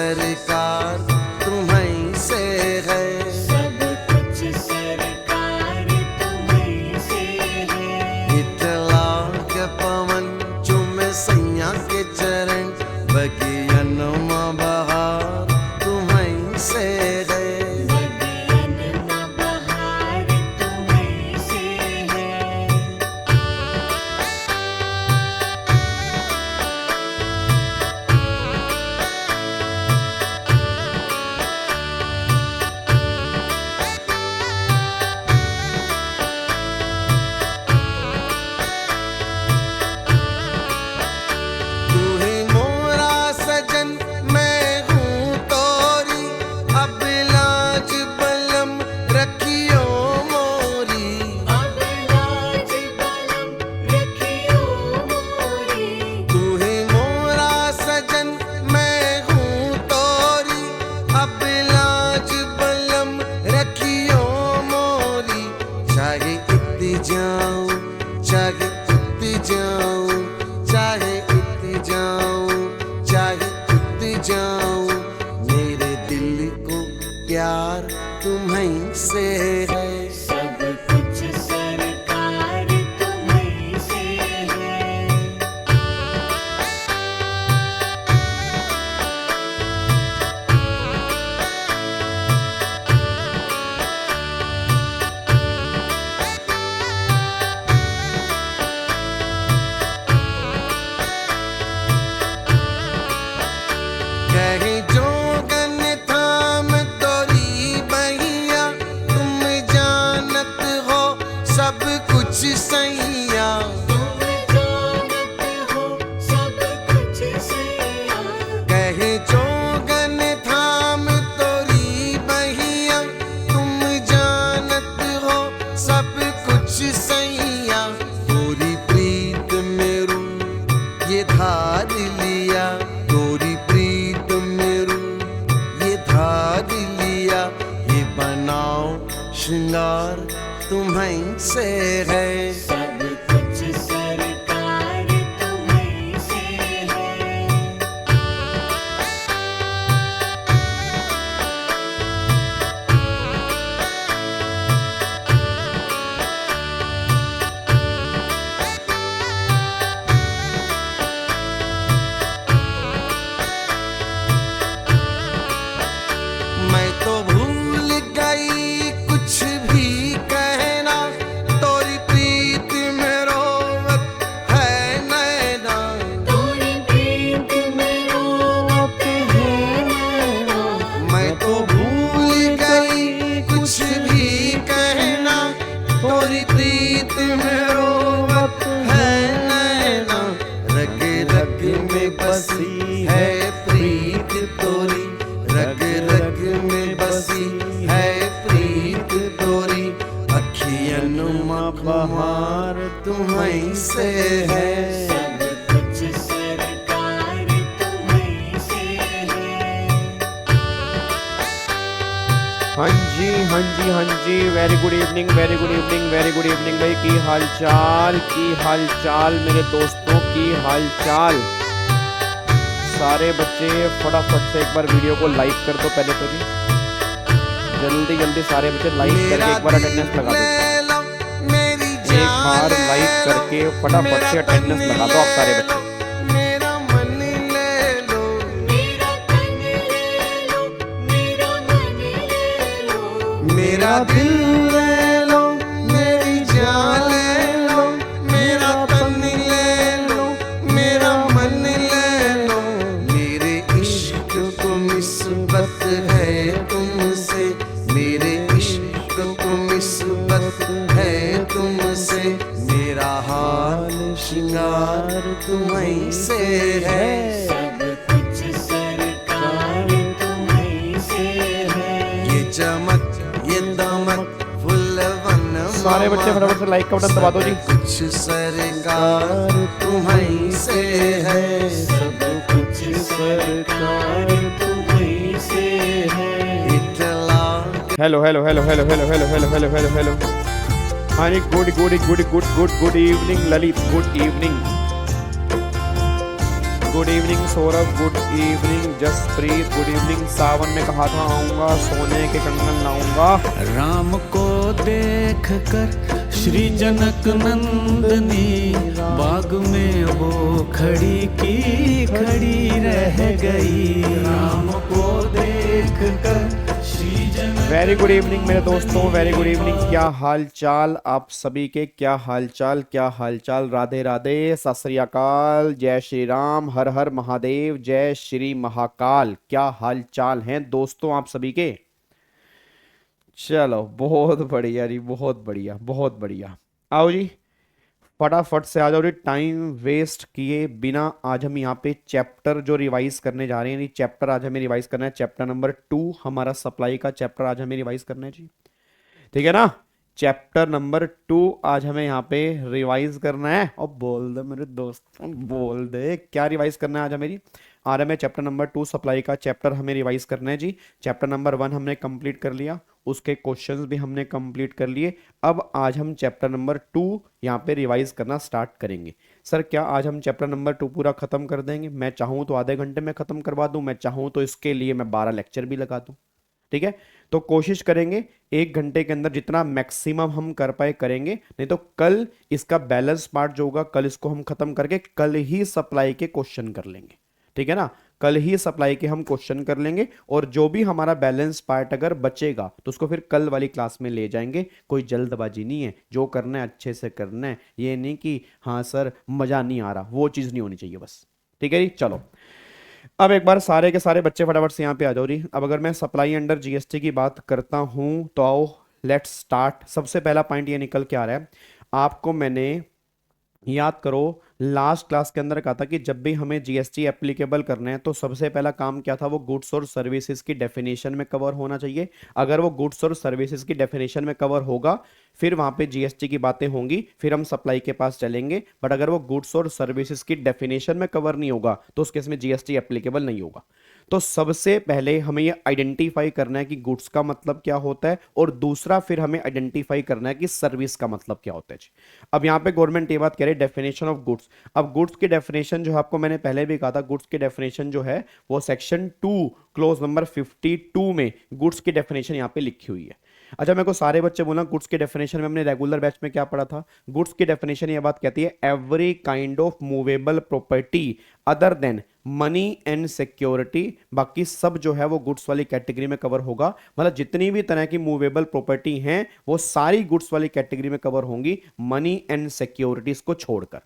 सरकार तुम्हीं से है, सब कुछ सरकार तुम्हीं से है। इतला के पवन चुमे सैया के चरण, बगियन में बहार तुम्हीं से है, बगियन में बहार तुम्हीं से है। तू ही मोरा सजन मैं हूँ तोरी, अब लाज बलम रखियो मोरी, अब लाज बलम रखियो मोरी। तू ही मोरा सजन मैं हूँ तोरी, अब लाज बलम रखियो मोरी। चाहे इत्ती जाऊं, चाहे उत्ती जाऊं, चाहे इत्ती जाऊं, चाहे उत्ती जाऊं, मेरे दिल को प्यार तुम्हीं से है, सब कुछ सरकार तुम्हीं से है। कहीं जोगन थाम तोरी बहिया, तुम जानत हो सब कुछ सैया, तुम जानत हो सब कुछ सैया। कहीं जोगन थाम तोरी बहिया, तुम जानत हो सब कुछ सैया। तोरी प्रीत मेरू ये धार लिया, तोरी प्रीत मेरू ये धार लिया, ये बनाओ श्रृंगार तुम्हीं से है, सब कुछ सरकार तुम्हीं से है। मैं तो भूल गई कुछ भी कहना, तोरी प्रीत में रोवत है नैना, तोरी प्रीत में रोवत है नैना। मैं तो भूल गई कुछ भी कहना, तोरी प्रीत में रोवत है नैना। रग रग में बसी है प्रीत तोरी, रग रग में बसी है प्रीत तोरी, अखियन में बहार तुम्हीं से है, सब कुछ सरकार तुम्हीं से है। हाँ जी हाँ जी हाँ जी, very good evening, very good evening, very good evening भाई। की हाल चाल मेरे दोस्तों, की हाल चाल। सारे बच्चे फटाफट से एक बार वीडियो को लाइक कर दो पहले तो जी, जल्दी जल्दी सारे बच्चे लाइक करके एक बार अटेंडेंस लगा दो। मेरी एक बार लाइक करके फटाफट से अटेंडेंस लगा दो आप सारे बच्चे। मेरा मन ले लो, मेरा तन ले लो, मेरा मन ले लो। मेरा दिल ले लो, मेरी जान ले लो, मेरा तन ले लो, मेरा मन ले लो। मेरे इश्क को निस्बत है तुमसे, मेरे इश्क को निस्बत है तुमसे, मेरा हाल श्रृंगार तुम्हीं से है, सब कुछ सरकार तुम्हीं से है। ये चमक ये दमक फुलवन सारे बच्चे फटाफट से लाइक का बटन दबा दो जी। कुछ सरकार तुम्हीं से है, सब कुछ सरकार तुम्हीं से है। इतला hello hello hello hello hello hello hello hello hello hello. हाँ जी, good good good good good good evening Lalit, good evening. Good evening Saurabh, good evening Jaspreet, good evening Sawan में कहा था आऊंगा, सोने के कंगन लाऊंगा। राम को देख कर श्री जनक नंदनी बाग में वो खड़ी की खड़ी रह गई। राम को देख कर श्री जनक। वेरी गुड इवनिंग मेरे दोस्तों, वेरी गुड इवनिंग। क्या हाल चाल आप सभी के, क्या हाल चाल, क्या हाल चाल। राधे राधे, सत श्री अकाल, जय श्री राम, हर हर महादेव, जय श्री महाकाल। क्या हाल चाल हैं दोस्तों आप सभी के। चलो बहुत बढ़िया जी, बहुत बढ़िया, बहुत बढ़िया। आओ जी फटाफट से आ जाओ जी, टाइम वेस्ट किए बिना। आज हम यहाँ पे चैप्टर जो रिवाइज करने जा रहे हैं, चैप्टर आज हमें रिवाइज करना है, चैप्टर नंबर 2 हमारा सप्लाई का चैप्टर आज हमें रिवाइज करना है जी, ठीक है ना। चैप्टर नंबर 2 आज हमें यहाँ पे रिवाइज करना है। और बोल दे मेरे दोस्तों, बोल दे क्या रिवाइज करना है आज हमें। आज हमें चैप्टर नंबर 2 सप्लाई का चैप्टर हमें रिवाइज करना है जी। चैप्टर नंबर 1 हमने कंप्लीट कर लिया, उसके क्वेश्चंस भी हमने कंप्लीट कर लिए। अब आज हम चैप्टर नंबर 2 यहाँ पे रिवाइज करना स्टार्ट करेंगे। सर क्या आज हम चैप्टर नंबर 2 पूरा खत्म कर देंगे? मैं चाहूँ तो आधे घंटे में खत्म करवा दूँ, मैं चाहूँ तो इसके लिए मैं 12 लेक्चर भी लगा दूँ, ठीक है। तो कोशिश करेंगे 1 घंटे के अंदर जितना मैक्सिमम हम कर पाए करेंगे, नहीं तो कल इसका बैलेंस पार्ट जो होगा कल इसको हम खत्म करके कल ही सप्लाई के क्वेश्चन कर लेंगे, ठीक है ना। कल ही सप्लाई के हम क्वेश्चन कर लेंगे और जो भी हमारा बैलेंस पार्ट अगर बचेगा तो उसको फिर कल वाली क्लास में ले जाएंगे। कोई जल्दबाजी नहीं है, जो करना है अच्छे से करना है, ये नहीं कि हाँ सर मजा नहीं आ रहा, वो चीज़ नहीं होनी चाहिए बस, ठीक है जी। चलो अब एक बार सारे के सारे बच्चे फटाफट से यहाँ पे आ जाओ जी। अब अगर मैं सप्लाई अंडर जीएसटी की बात करता हूँ तो आओ लेट्स स्टार्ट। सबसे पहला पॉइंट ये निकल के आ रहा है, आपको मैंने याद करो लास्ट क्लास के अंदर कहा था कि जब भी हमें जीएसटी एप्लीकेबल करना है तो सबसे पहला काम क्या था, वो गुड्स और सर्विसेज की डेफिनेशन में कवर होना चाहिए। अगर वो गुड्स और सर्विसेज की डेफिनेशन में कवर होगा फिर वहां पे जीएसटी की बातें होंगी, फिर हम सप्लाई के पास चलेंगे। बट अगर वो गुड्स और सर्विसेज की डेफिनेशन में कवर नहीं होगा तो उस केस में जीएसटी एप्लीकेबल नहीं होगा। तो सबसे पहले हमें ये आइडेंटिफाई करना है कि गुड्स का मतलब क्या होता है, और दूसरा फिर हमें आइडेंटिफाई करना है कि सर्विस का मतलब क्या होता है। अब यहाँ पे गवर्नमेंट ये बात कह रही है डेफिनेशन ऑफ गुड्स। अब गुड्स की डेफिनेशन जो है आपको मैंने पहले भी कहा था, गुड्स की डेफिनेशन जो है वो सेक्शन 2 क्लोज नंबर 52 में गुड्स की डेफिनेशन यहाँ पे लिखी हुई है। अच्छा मेरे को सारे बच्चे बोला गुड्स की डेफिनेशन में हमने रेगुलर बैच में क्या पढ़ा था। गुड्स की डेफिनेशन ये बात कहती है every kind of movable property other than money and security. बाकी सब जो है वो गुड्स वाली कैटेगरी में कवर होगा, मतलब जितनी भी तरह की मूवेबल प्रॉपर्टी हैं वो सारी गुड्स वाली कैटेगरी में कवर होंगी, मनी एंड सिक्योरिटीज को छोड़कर।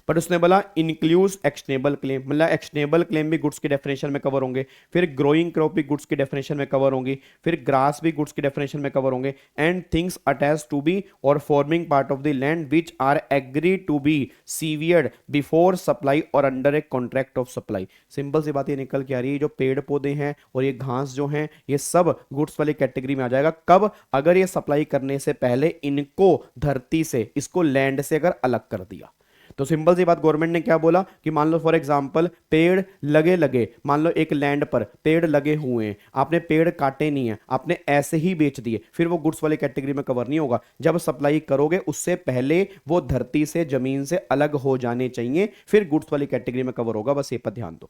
बट उसने बोला इंक्लूड्स एक्शनेबल क्लेम, मतलब एक्शनेबल क्लेम भी गुड्स की डेफिनेशन में कवर होंगे, फिर ग्रोइंग क्रॉप भी गुड्स की डेफिनेशन में कवर होंगी, फिर ग्रास भी गुड्स की डेफिनेशन में कवर होंगे, and things attach to be or forming part of the land which are agree to be severed before supply or under a contract of supply. Simple सी बात ये निकल के आ रही है, जो पेड़ पौधे हैं और ये घास जो हैं ये सब गुड्स वाली कैटेगरी में आ जाएगा। कब? अगर ये सप्लाई करने से पहले इनको धरती से, इसको लैंड से अगर अलग कर दिया। तो सिंपल सी बात गवर्नमेंट ने क्या बोला कि मान लो फॉर एग्जांपल पेड़ लगे, मान लो एक लैंड पर पेड़ लगे हुए हैं, आपने पेड़ काटे नहीं है, आपने ऐसे ही बेच दिए, फिर वो गुड्स वाली कैटेगरी में कवर नहीं होगा। जब सप्लाई करोगे उससे पहले वो धरती से, जमीन से अलग हो जाने चाहिए, फिर गुड्स वाली कैटेगरी में कवर होगा। बस ये पर ध्यान दो।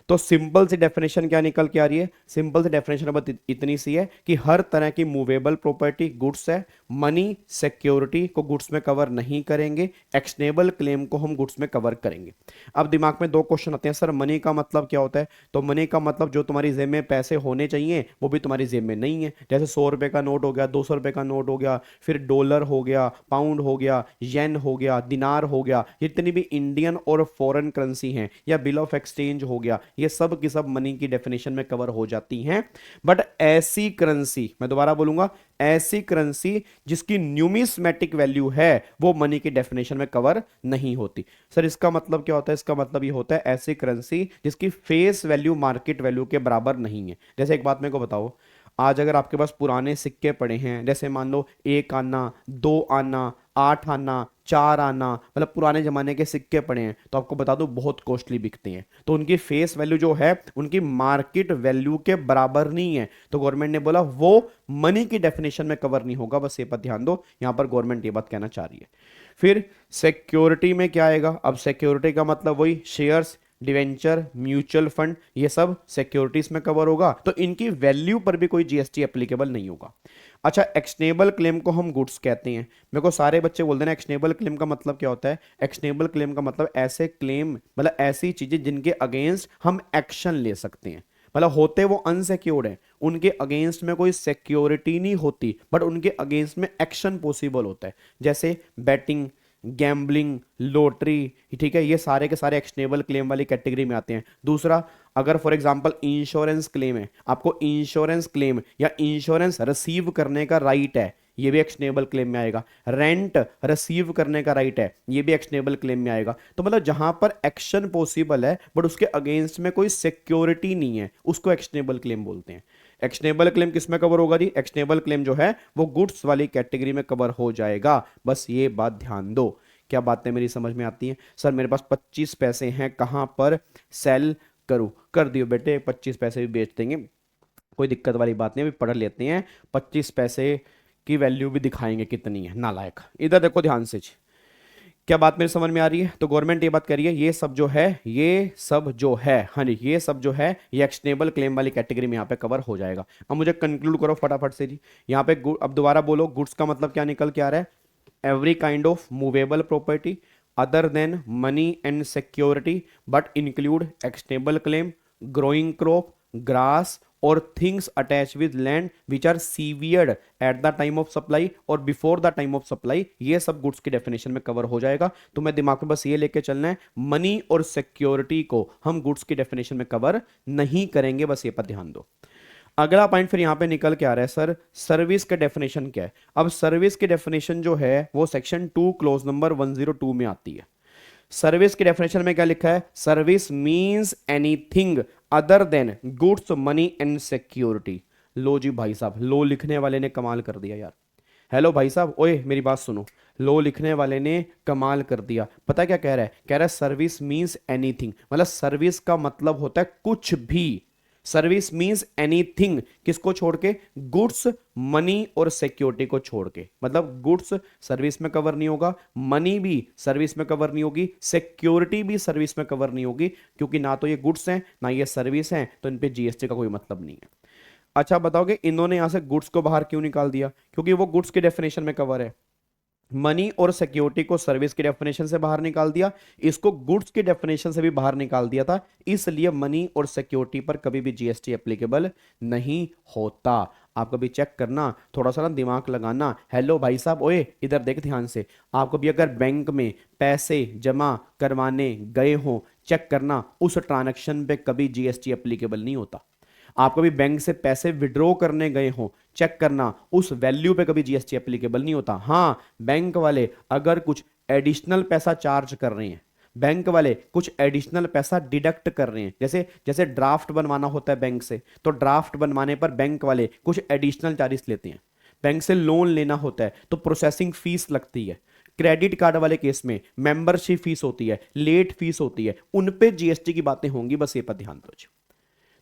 तो सिंपल सी डेफिनेशन क्या निकल के आ रही है? सिंपल सी डेफिनेशन अब इतनी सी है कि हर तरह की मूवेबल प्रॉपर्टी गुड्स है, मनी सिक्योरिटी को गुड्स में कवर नहीं करेंगे, एक्शनेबल क्लेम को हम गुड्स में कवर करेंगे। अब दिमाग में 2 क्वेश्चन आते हैं, सर मनी का मतलब क्या होता है? तो मनी का मतलब जो तुम्हारी जेब में पैसे होने चाहिए वो भी तुम्हारी जेब में नहीं है। जैसे 100 रुपए का नोट हो गया, 200 रुपए का नोट हो गया, फिर डॉलर हो गया, पाउंड हो गया, येन हो गया, दिनार हो गया, जितनी भी इंडियन और फॉरेन करेंसी हैं, या बिल ऑफ एक्सचेंज हो गया, ये सब की सब मनी की डेफिनेशन में कवर हो जाती हैं। बट ऐसी करेंसी, मैं दोबारा बोलूंगा, ऐसी करेंसी जिसकी न्यूमिस्मेटिक वैल्यू है वो मनी की डेफिनेशन में कवर नहीं होती। सर इसका मतलब क्या होता है? इसका मतलब ये होता है ऐसी करेंसी जिसकी फेस वैल्यू मार्केट वैल्यू के बराबर नहीं है। जैसे एक बात मेरे को बताओ, आज अगर आपके पास पुराने सिक्के पड़े हैं, जैसे मान लो 1 आना, 2 आना, 8 आना, 4 आना, मतलब पुराने जमाने के सिक्के पड़े हैं, तो आपको बता दूं बहुत कॉस्टली बिकते हैं। तो उनकी फेस वैल्यू जो है उनकी मार्केट वैल्यू के बराबर नहीं है। तो गवर्नमेंट ने बोला वो मनी की डेफिनेशन में कवर नहीं होगा। बस ये पर ध्यान दो, यहां पर गवर्नमेंट ये बात कहना चाह रही है। फिर सिक्योरिटी में क्या आएगा? अब सिक्योरिटी का मतलब वही शेयर्स, डिवेंचर, म्यूचुअल फंड, ये सब सिक्योरिटीज में कवर होगा, तो इनकी वैल्यू पर भी कोई जीएसटी एप्लीकेबल नहीं होगा। अच्छा, एक्शनेबल क्लेम को हम गुड्स कहते हैं। मेरे को सारे बच्चे बोलते हैं एक्शनेबल क्लेम का मतलब क्या होता है। एक्शनेबल क्लेम का मतलब ऐसे क्लेम, मतलब ऐसी चीजें जिनके अगेंस्ट हम एक्शन ले सकते हैं। मतलब होते वो अनसिक्योर्ड है, उनके अगेंस्ट में कोई सिक्योरिटी नहीं होती, बट उनके अगेंस्ट में एक्शन पॉसिबल होता है। जैसे बैटिंग, गैम्बलिंग, लॉटरी, ठीक है, ये सारे के सारे एक्शनेबल क्लेम वाली कैटेगरी में आते हैं। दूसरा, अगर फॉर एग्जांपल इंश्योरेंस क्लेम है, आपको इंश्योरेंस क्लेम या इंश्योरेंस रिसीव करने का राइट है, ये भी एक्शनेबल क्लेम में आएगा। रेंट रिसीव करने का राइट है, ये भी एक्शनेबल क्लेम में आएगा। तो मतलब जहां पर एक्शन पॉसिबल है बट उसके अगेंस्ट में कोई सिक्योरिटी नहीं है, उसको एक्शनेबल क्लेम बोलते हैं। एक्शनेबल क्लेम किस में कवर होगा जी? एक्शनेबल क्लेम जो है वो गुड्स वाली कैटेगरी में कवर हो जाएगा। बस ये बात ध्यान दो। क्या बातें मेरी समझ में आती हैं? सर मेरे पास 25 पैसे हैं, कहां पर सेल करूं? कर दियो बेटे, 25 पैसे भी बेच देंगे, कोई दिक्कत वाली बात नहीं। अभी पढ़ लेते हैं, 25 पैसे की वैल्यू भी दिखाएंगे कितनी है। नालायक, इधर देखो ध्यान से जी। क्या बात मेरी समझ में आ रही है? तो गवर्नमेंट ये बात कर रही है, ये सब जो है, ये सब जो है, हाँ जी, ये सब जो है ये एक्शनेबल क्लेम वाली कैटेगरी में यहाँ पे कवर हो जाएगा। अब मुझे कंक्लूड करो फटाफट से जी। यहाँ पे अब दोबारा बोलो, गुड्स का मतलब क्या निकल के आ रहा है? Every kind of movable property other than money and security but include actionable claim, growing crop, grass or things attach with land which are severed at the time of supply or before the time of supply, ये सब goods की definition में cover हो जाएगा। तो मैं दिमाग में बस ये लेके चलना है, मनी और सिक्योरिटी को हम गुड्स की डेफिनेशन में कवर नहीं करेंगे, बस ये पर ध्यान दो। अगला पॉइंट फिर यहां पे निकल के आ रहा है, सर सर्विस का डेफिनेशन क्या है? अब सर्विस की डेफिनेशन जो है वो सेक्शन 2 क्लोज नंबर 102 में आती है। सर्विस की डेफिनेशन में क्या लिखा है? Service means anything other than goods, money and security. लो जी भाई साहब, लो लिखने वाले ने कमाल कर दिया यार। हेलो भाई साहब, ओए मेरी बात सुनो, लो लिखने वाले ने कमाल कर दिया। पता क्या कह रहा है? कह रहा है सर्विस मींस एनीथिंग, मतलब सर्विस का मतलब होता है कुछ भी। सर्विस मींस एनीथिंग, किसको छोड़ के? गुड्स, मनी और सिक्योरिटी को छोड़ के। मतलब गुड्स सर्विस में कवर नहीं होगा, मनी भी सर्विस में कवर नहीं होगी, सिक्योरिटी भी सर्विस में कवर नहीं होगी, क्योंकि ना तो ये गुड्स हैं ना ये सर्विस हैं, तो इन पे जीएसटी का कोई मतलब नहीं है। अच्छा बताओगे इन्होंने यहां से गुड्स को बाहर क्यों निकाल दिया? क्योंकि वो गुड्स की डेफिनेशन में कवर है। मनी और सिक्योरिटी को सर्विस की डेफिनेशन से बाहर निकाल दिया, इसको गुड्स की डेफिनेशन से भी बाहर निकाल दिया था, इसलिए मनी और सिक्योरिटी पर कभी भी जीएसटी एप्लीकेबल नहीं होता। आप कभी चेक करना, थोड़ा सा ना दिमाग लगाना। हेलो भाई साहब, ओए इधर देख ध्यान से। आपको भी अगर बैंक में पैसे जमा करवाने गए हो, चेक करना उस ट्रांजैक्शन पे कभी जीएसटी एप्लीकेबल नहीं होता। आप कभी बैंक से पैसे विड्रॉ करने गए हो, चेक करना उस वैल्यू पे कभी जीएसटी एप्लीकेबल नहीं होता। हां, बैंक वाले अगर कुछ एडिशनल पैसा चार्ज कर रहे हैं, बैंक वाले कुछ एडिशनल पैसा डिडक्ट कर रहे हैं, जैसे जैसे ड्राफ्ट बनवाना होता है बैंक से, तो ड्राफ्ट बनवाने पर बैंक वाले कुछ एडिशनल चार्जेस लेते हैं। बैंक से लोन लेना होता है तो प्रोसेसिंग फीस लगती है। क्रेडिट कार्ड वाले केस में मेंबरशिप फीस होती है, लेट फीस होती है, उन पे जीएसटी की बातें होंगी, बस ये पर ध्यान दो।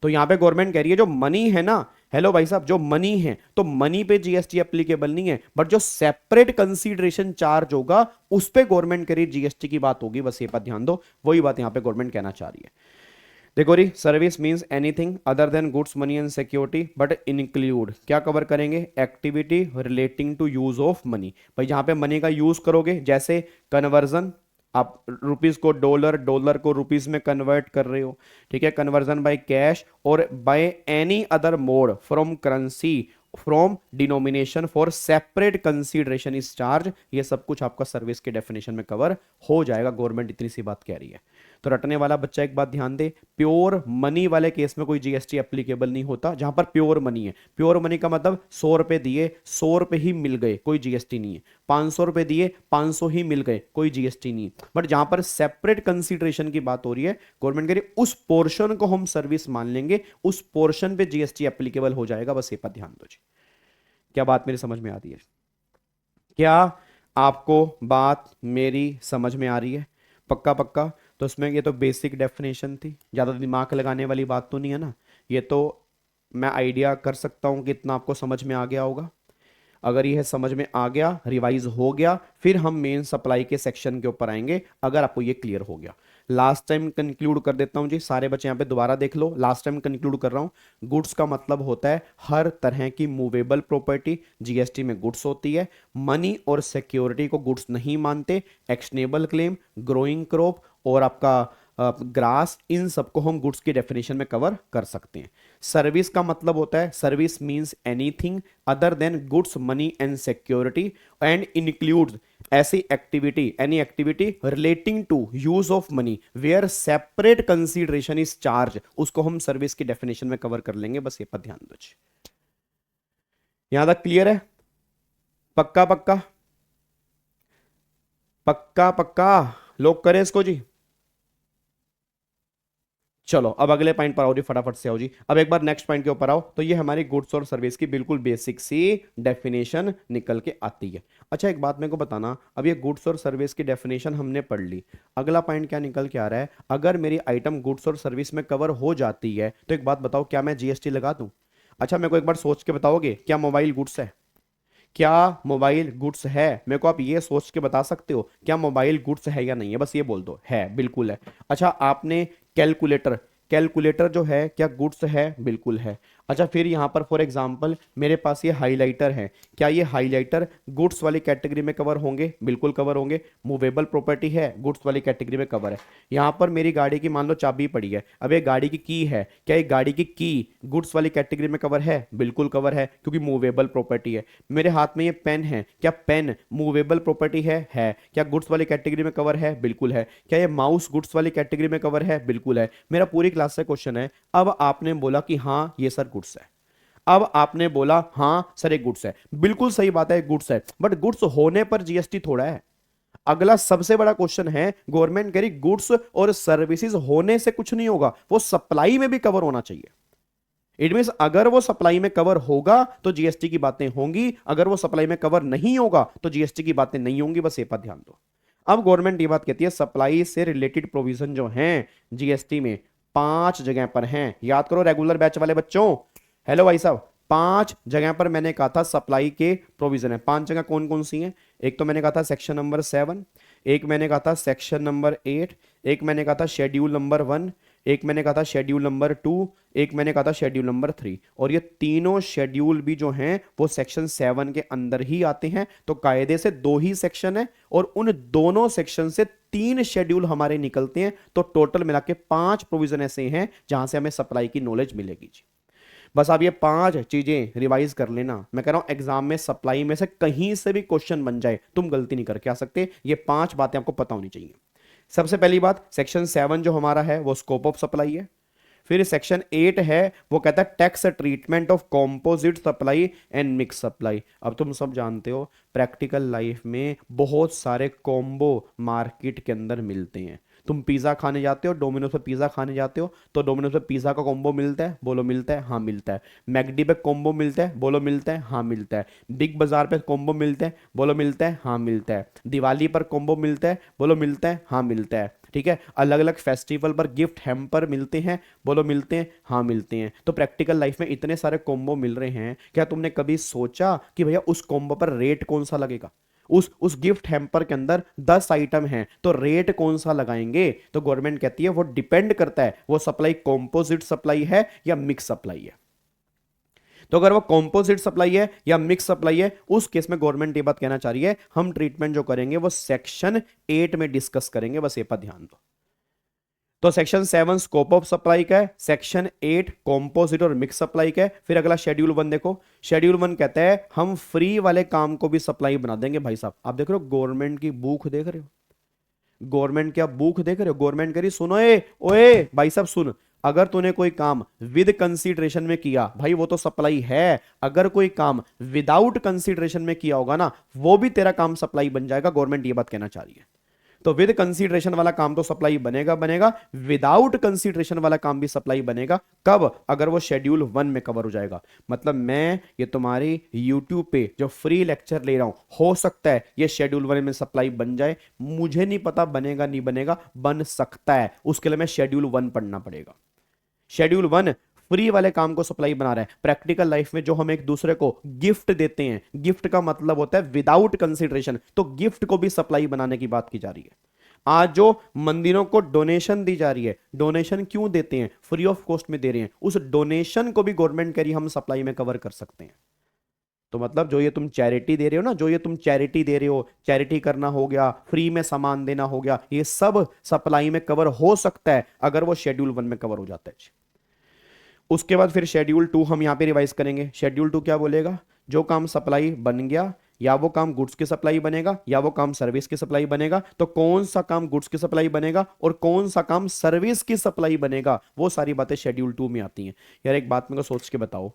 तो यहां पे गवर्नमेंट कह रही है जो मनी है ना, हेलो भाई साहब, जो मनी है तो मनी पे जीएसटी एप्लीकेबल नहीं है, बट जो सेपरेट कंसीडरेशन चार्ज होगा उस पे गवर्नमेंट कह रही है जीएसटी की बात होगी, बस ये पर ध्यान दो। वही बात यहां पे गवर्नमेंट कहना चाह रही है। देखो री, service means anything other than goods, money and security but include, क्या कवर करेंगे? Activity relating to use of money. भाई जहां पे मनी का यूज करोगे, जैसे कन्वर्जन, आप रुपीस को डॉलर, डॉलर को रुपीस में कन्वर्ट कर रहे हो, ठीक है, कन्वर्जन बाय कैश और by any other mode from currency from denomination for separate consideration is charge, ये सब कुछ आपका सर्विस के डेफिनेशन में कवर हो जाएगा। गवर्नमेंट इतनी सी बात कह रही है। तो रटने वाला बच्चा एक बात ध्यान दे, प्योर मनी वाले केस में कोई जीएसटी एप्लीकेबल नहीं होता। जहां पर प्योर मनी है, प्योर मनी का मतलब 100 रुपए दिए 100 रुपए ही मिल गए, कोई जीएसटी नहीं है। 500 रुपए दिए 500 ही मिल गए, कोई जीएसटी नहीं है। बट जहां पर सेपरेट कंसीडरेशन की बात हो रही है, गवर्नमेंट कह रही है उस पोर्शन को हम सर्विस मान लेंगे, उस पोर्शन पे जीएसटी एप्लीकेबल हो जाएगा, बस ये पर ध्यान दो जी। क्या बात मेरी समझ में आती है? क्या आपको बात मेरी समझ में आ रही है? पक्का पक्का। तो इसमें ये तो बेसिक डेफिनेशन थी, ज़्यादा दिमाग लगाने वाली बात तो नहीं है ना। ये तो मैं आइडिया कर सकता हूँ कि इतना आपको समझ में आ गया होगा। अगर यह समझ में आ गया, रिवाइज हो गया, फिर हम मेन सप्लाई के सेक्शन के ऊपर आएंगे, अगर आपको ये क्लियर हो गया। लास्ट टाइम कंक्लूड कर देता हूं जी, सारे बच्चे यहां पे दोबारा देख लो, लास्ट टाइम कंक्लूड कर रहा हूं। गुड्स का मतलब होता है हर तरह की मूवेबल प्रॉपर्टी, जीएसटी में गुड्स होती है। मनी और सिक्योरिटी को गुड्स नहीं मानते। एक्शनेबल क्लेम, ग्रोइंग क्रॉप और आपका ग्रास, इन सबको हम गुड्स की डेफिनेशन में कवर कर सकते हैं। सर्विस का मतलब होता है, service means anything other than goods, money and security and includes ऐसी activity, any activity relating to use of money where separate consideration is charge, उसको हम सर्विस की डेफिनेशन में कवर कर लेंगे। बस ये पर ध्यान दो। यहां तक क्लियर है? पक्का पक्का पक्का पक्का, लोग करें इसको जी। चलो अब अगले पॉइंट पर आओ जी, फटाफट से आओ जी। अब एक बार नेक्स्ट पॉइंट के ऊपर आओ। तो ये हमारी गुड्स और सर्विस की बिल्कुल बेसिक सी डेफिनेशन निकल के आती है। अच्छा एक बात मेरे को बताना, अब ये गुड्स और सर्विस की डेफिनेशन हमने पढ़ ली, अगला पॉइंट क्या निकल के आ रहा है? अगर मेरी आइटम गुड्स और सर्विस में कवर हो जाती है तो एक बात बताओ, क्या मैं जीएसटी लगा दूं? अच्छा मेरे को एक बार सोच के बताओगे, क्या मोबाइल गुड्स है? क्या मोबाइल गुड्स है? मेरे को आप ये सोच के बता सकते हो क्या मोबाइल गुड्स है या नहीं है? बस ये बोल दो, है, बिल्कुल है। अच्छा आपने कैलकुलेटर, कैलकुलेटर जो है क्या गुड्स है? बिल्कुल है। अच्छा फिर यहां पर फॉर एग्जांपल मेरे पास ये हाइलाइटर है, क्या ये हाइलाइटर गुड्स वाली कैटेगरी में कवर होंगे? बिल्कुल कवर होंगे। मूवेबल प्रॉपर्टी है, गुड्स वाली कैटेगरी में कवर है। यहां पर मेरी गाड़ी की मान लो चाबी पड़ी है, अब ये गाड़ी की की है, क्या ये गाड़ी की की गुड्स वाली कैटेगरी में कवर है? बिल्कुल कवर है, क्योंकि मूवेबल प्रॉपर्टी है। मेरे हाथ में ये पेन है, क्या पेन मूवेबल प्रॉपर्टी है? क्या गुड्स वाली कैटेगरी में कवर है? बिल्कुल है। क्या ये माउस गुड्स वाली कैटेगरी में कवर है? बिल्कुल है। मेरा पूरी क्लास से क्वेश्चन है, अब आपने बोला कि हाँ ये सर गुड्स है, अब आपने बोला हाँ सर एक गुड्स है, बिल्कुल सही बात है, गुड्स है, बट गुड्स होने पर जीएसटी थोड़ा है। अगला सबसे बड़ा क्वेश्चन है, गवर्नमेंट कह रही गुड्स और सर्विसेज होने से कुछ नहीं होगा, वो सप्लाई में भी कवर होना चाहिए। इट मींस अगर वो सप्लाई में कवर होगा तो जीएसटी की बातें होंगी, अगर वो सप्लाई में कवर नहीं होगा तो जीएसटी की बातें नहीं होंगी। बस ये पर ध्यान दो। अब गवर्नमेंट ये बात कहती है सप्लाई से रिलेटेड प्रोविजन जो हैं जीएसटी में 5 जगह पर हैं। याद करो रेगुलर बैच वाले बच्चों, हेलो भाई साहब, 5 जगह पर मैंने कहा था सप्लाई के प्रोविजन है। 5 जगह कौन कौन सी हैं? एक तो मैंने कहा था सेक्शन नंबर 7, एक मैंने कहा था सेक्शन नंबर 8, एक मैंने कहा था शेड्यूल नंबर 1, एक मैंने कहा था शेड्यूल नंबर 2, एक मैंने कहा था शेड्यूल नंबर 3। और ये तीनों शेड्यूल भी जो हैं वो सेक्शन 7 के अंदर ही आते हैं। तो कायदे से 2 ही सेक्शन है और उन दोनों सेक्शन से 3 शेड्यूल हमारे निकलते हैं। तो टोटल मिला के 5 प्रोविजन ऐसे हैं जहां से हमें सप्लाई की नॉलेज मिलेगी जी। बस आप ये 5 चीजें रिवाइज कर लेना। मैं कह रहा हूं एग्जाम में सप्लाई में से कहीं से भी क्वेश्चन बन जाए, तुम गलती नहीं करके आ सकते। ये 5 बातें आपको पता होनी चाहिए। सबसे पहली बात, सेक्शन 7 जो हमारा है वो स्कोप ऑफ सप्लाई है। फिर सेक्शन 8 है वो कहता है tax treatment of composite supply and mix supply. अब तुम सब जानते हो प्रैक्टिकल लाइफ में बहुत सारे कॉम्बो मार्केट के अंदर मिलते हैं। तुम पिज्जा खाने जाते हो, डोमिनोज पे पिज्जा खाने जाते हो, तो डोमिनोज पे पिज्जा का कॉम्बो मिलता है? बोलो मिलता है? हाँ मिलता है। मैकडी पे कॉम्बो मिलता है? बोलो मिलता है? हाँ मिलता है। बिग बाजार पे कॉम्बो मिलता है? बोलो मिलता है? हाँ मिलता है। दिवाली पर कॉम्बो मिलता है? बोलो मिलता है? हाँ मिलता है। ठीक है, अलग अलग फेस्टिवल पर गिफ्ट हैम्पर मिलते हैं? बोलो मिलते हैं? हाँ मिलते हैं। तो प्रैक्टिकल लाइफ में इतने सारे कॉम्बो मिल रहे हैं, क्या तुमने कभी सोचा कि भैया उस कॉम्बो पर रेट कौन सा लगेगा? उस गिफ्ट हैम्पर के अंदर 10 आइटम हैं तो रेट कौन सा लगाएंगे? तो गवर्नमेंट कहती है वो डिपेंड करता है वो सप्लाई कॉम्पोजिट सप्लाई है या मिक्स सप्लाई है। तो अगर वो कॉम्पोजिट सप्लाई है या मिक्स सप्लाई है, उस केस में गवर्नमेंट ये बात कहना चाह रही है हम ट्रीटमेंट जो करेंगे वो सेक्शन 8 में डिस्कस करेंगे। बस ये पर ध्यान दो। तो सेक्शन 7 स्कोप ऑफ सप्लाई का है, सेक्शन 8 कॉम्पोजिट और मिक्स सप्लाई का है। फिर अगला शेड्यूल 1 देखो, शेड्यूल 1 कहता है हम फ्री वाले काम को भी सप्लाई बना देंगे। भाई साहब आप देख रहे हो गवर्नमेंट की भूख देख रहे हो, गवर्नमेंट क्या भूख देख रहे हो? गवर्नमेंट कह रही सुनो ए ओए भाई साहब सुन, अगर तूने कोई काम विद कंसीडरेशन में किया भाई वो तो सप्लाई है, अगर कोई काम विदाउट कंसीडरेशन में किया होगा ना वो भी तेरा काम सप्लाई बन जाएगा। गवर्नमेंट ये बात कहना चाह रही है। तो विद कंसीडरेशन वाला काम तो सप्लाई बनेगा बनेगा, विदाउट कंसीडरेशन वाला काम भी सप्लाई बनेगा। कब? अगर वो शेड्यूल 1 में कवर हो जाएगा। मतलब मैं ये तुम्हारी YouTube पे जो फ्री लेक्चर ले रहा हूं, हो सकता है ये शेड्यूल 1 में सप्लाई बन जाए, मुझे नहीं पता बनेगा नहीं बनेगा, बन सकता है। उसके लिए मैं शेड्यूल 1 पढ़ना पड़ेगा। शेड्यूल 1 फ्री वाले काम को सप्लाई बना रहा है। प्रैक्टिकल लाइफ में जो हम एक दूसरे को गिफ्ट देते हैं, गिफ्ट का मतलब होता है विदाउट कंसिडरेशन, तो गिफ्ट को भी सप्लाई बनाने की बात की जा रही है। आज जो मंदिरों को डोनेशन दी जा रही है, डोनेशन क्यों देते हैं? फ्री ऑफ कॉस्ट में दे रहे हैं, उस डोनेशन को भी गवर्नमेंट कह रही हम सप्लाई में कवर कर सकते हैं। तो मतलब जो ये तुम चैरिटी दे रहे हो ना, जो ये तुम चैरिटी दे रहे हो, चैरिटी करना हो गया, फ्री में सामान देना हो गया, ये सब सप्लाई में कवर हो सकता है अगर वो शेड्यूल 1 में कवर हो जाता है। उसके बाद फिर शेड्यूल 2 हम यहां पे रिवाइज करेंगे। शेड्यूल 2 क्या बोलेगा? जो काम सप्लाई बन गया, या वो काम गुड्स की सप्लाई बनेगा या वो काम सर्विस की सप्लाई बनेगा, तो कौन सा काम गुड्स की सप्लाई बनेगा और कौन सा काम सर्विस की सप्लाई बनेगा, वो सारी बातें शेड्यूल 2 में आती हैं। यार एक बात मेरे को सोच के बताओ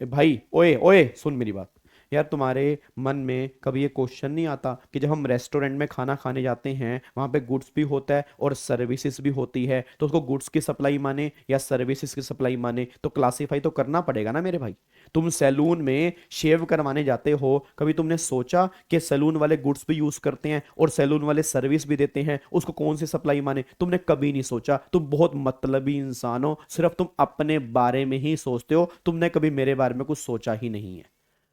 भाई, ओए ओए सुन मेरी बात। यार तुम्हारे मन में कभी ये क्वेश्चन नहीं आता कि जब हम रेस्टोरेंट में खाना खाने जाते हैं, वहां पे गुड्स भी होता है और सर्विसेज भी होती है, तो उसको गुड्स की सप्लाई माने या सर्विसेज की सप्लाई माने, तो क्लासीफाई तो करना पड़ेगा ना मेरे भाई। तुम सैलून में शेव करवाने जाते हो, कभी तुमने सोचा कि सैलून वाले गुड्स भी यूज करते हैं और सैलून वाले सर्विस भी देते हैं, उसको कौन सी सप्लाई माने? तुमने कभी नहीं सोचा। तुम बहुत मतलबी इंसान हो, सिर्फ तुम अपने बारे में ही सोचते हो, तुमने कभी मेरे बारे में कुछ सोचा ही नहीं है।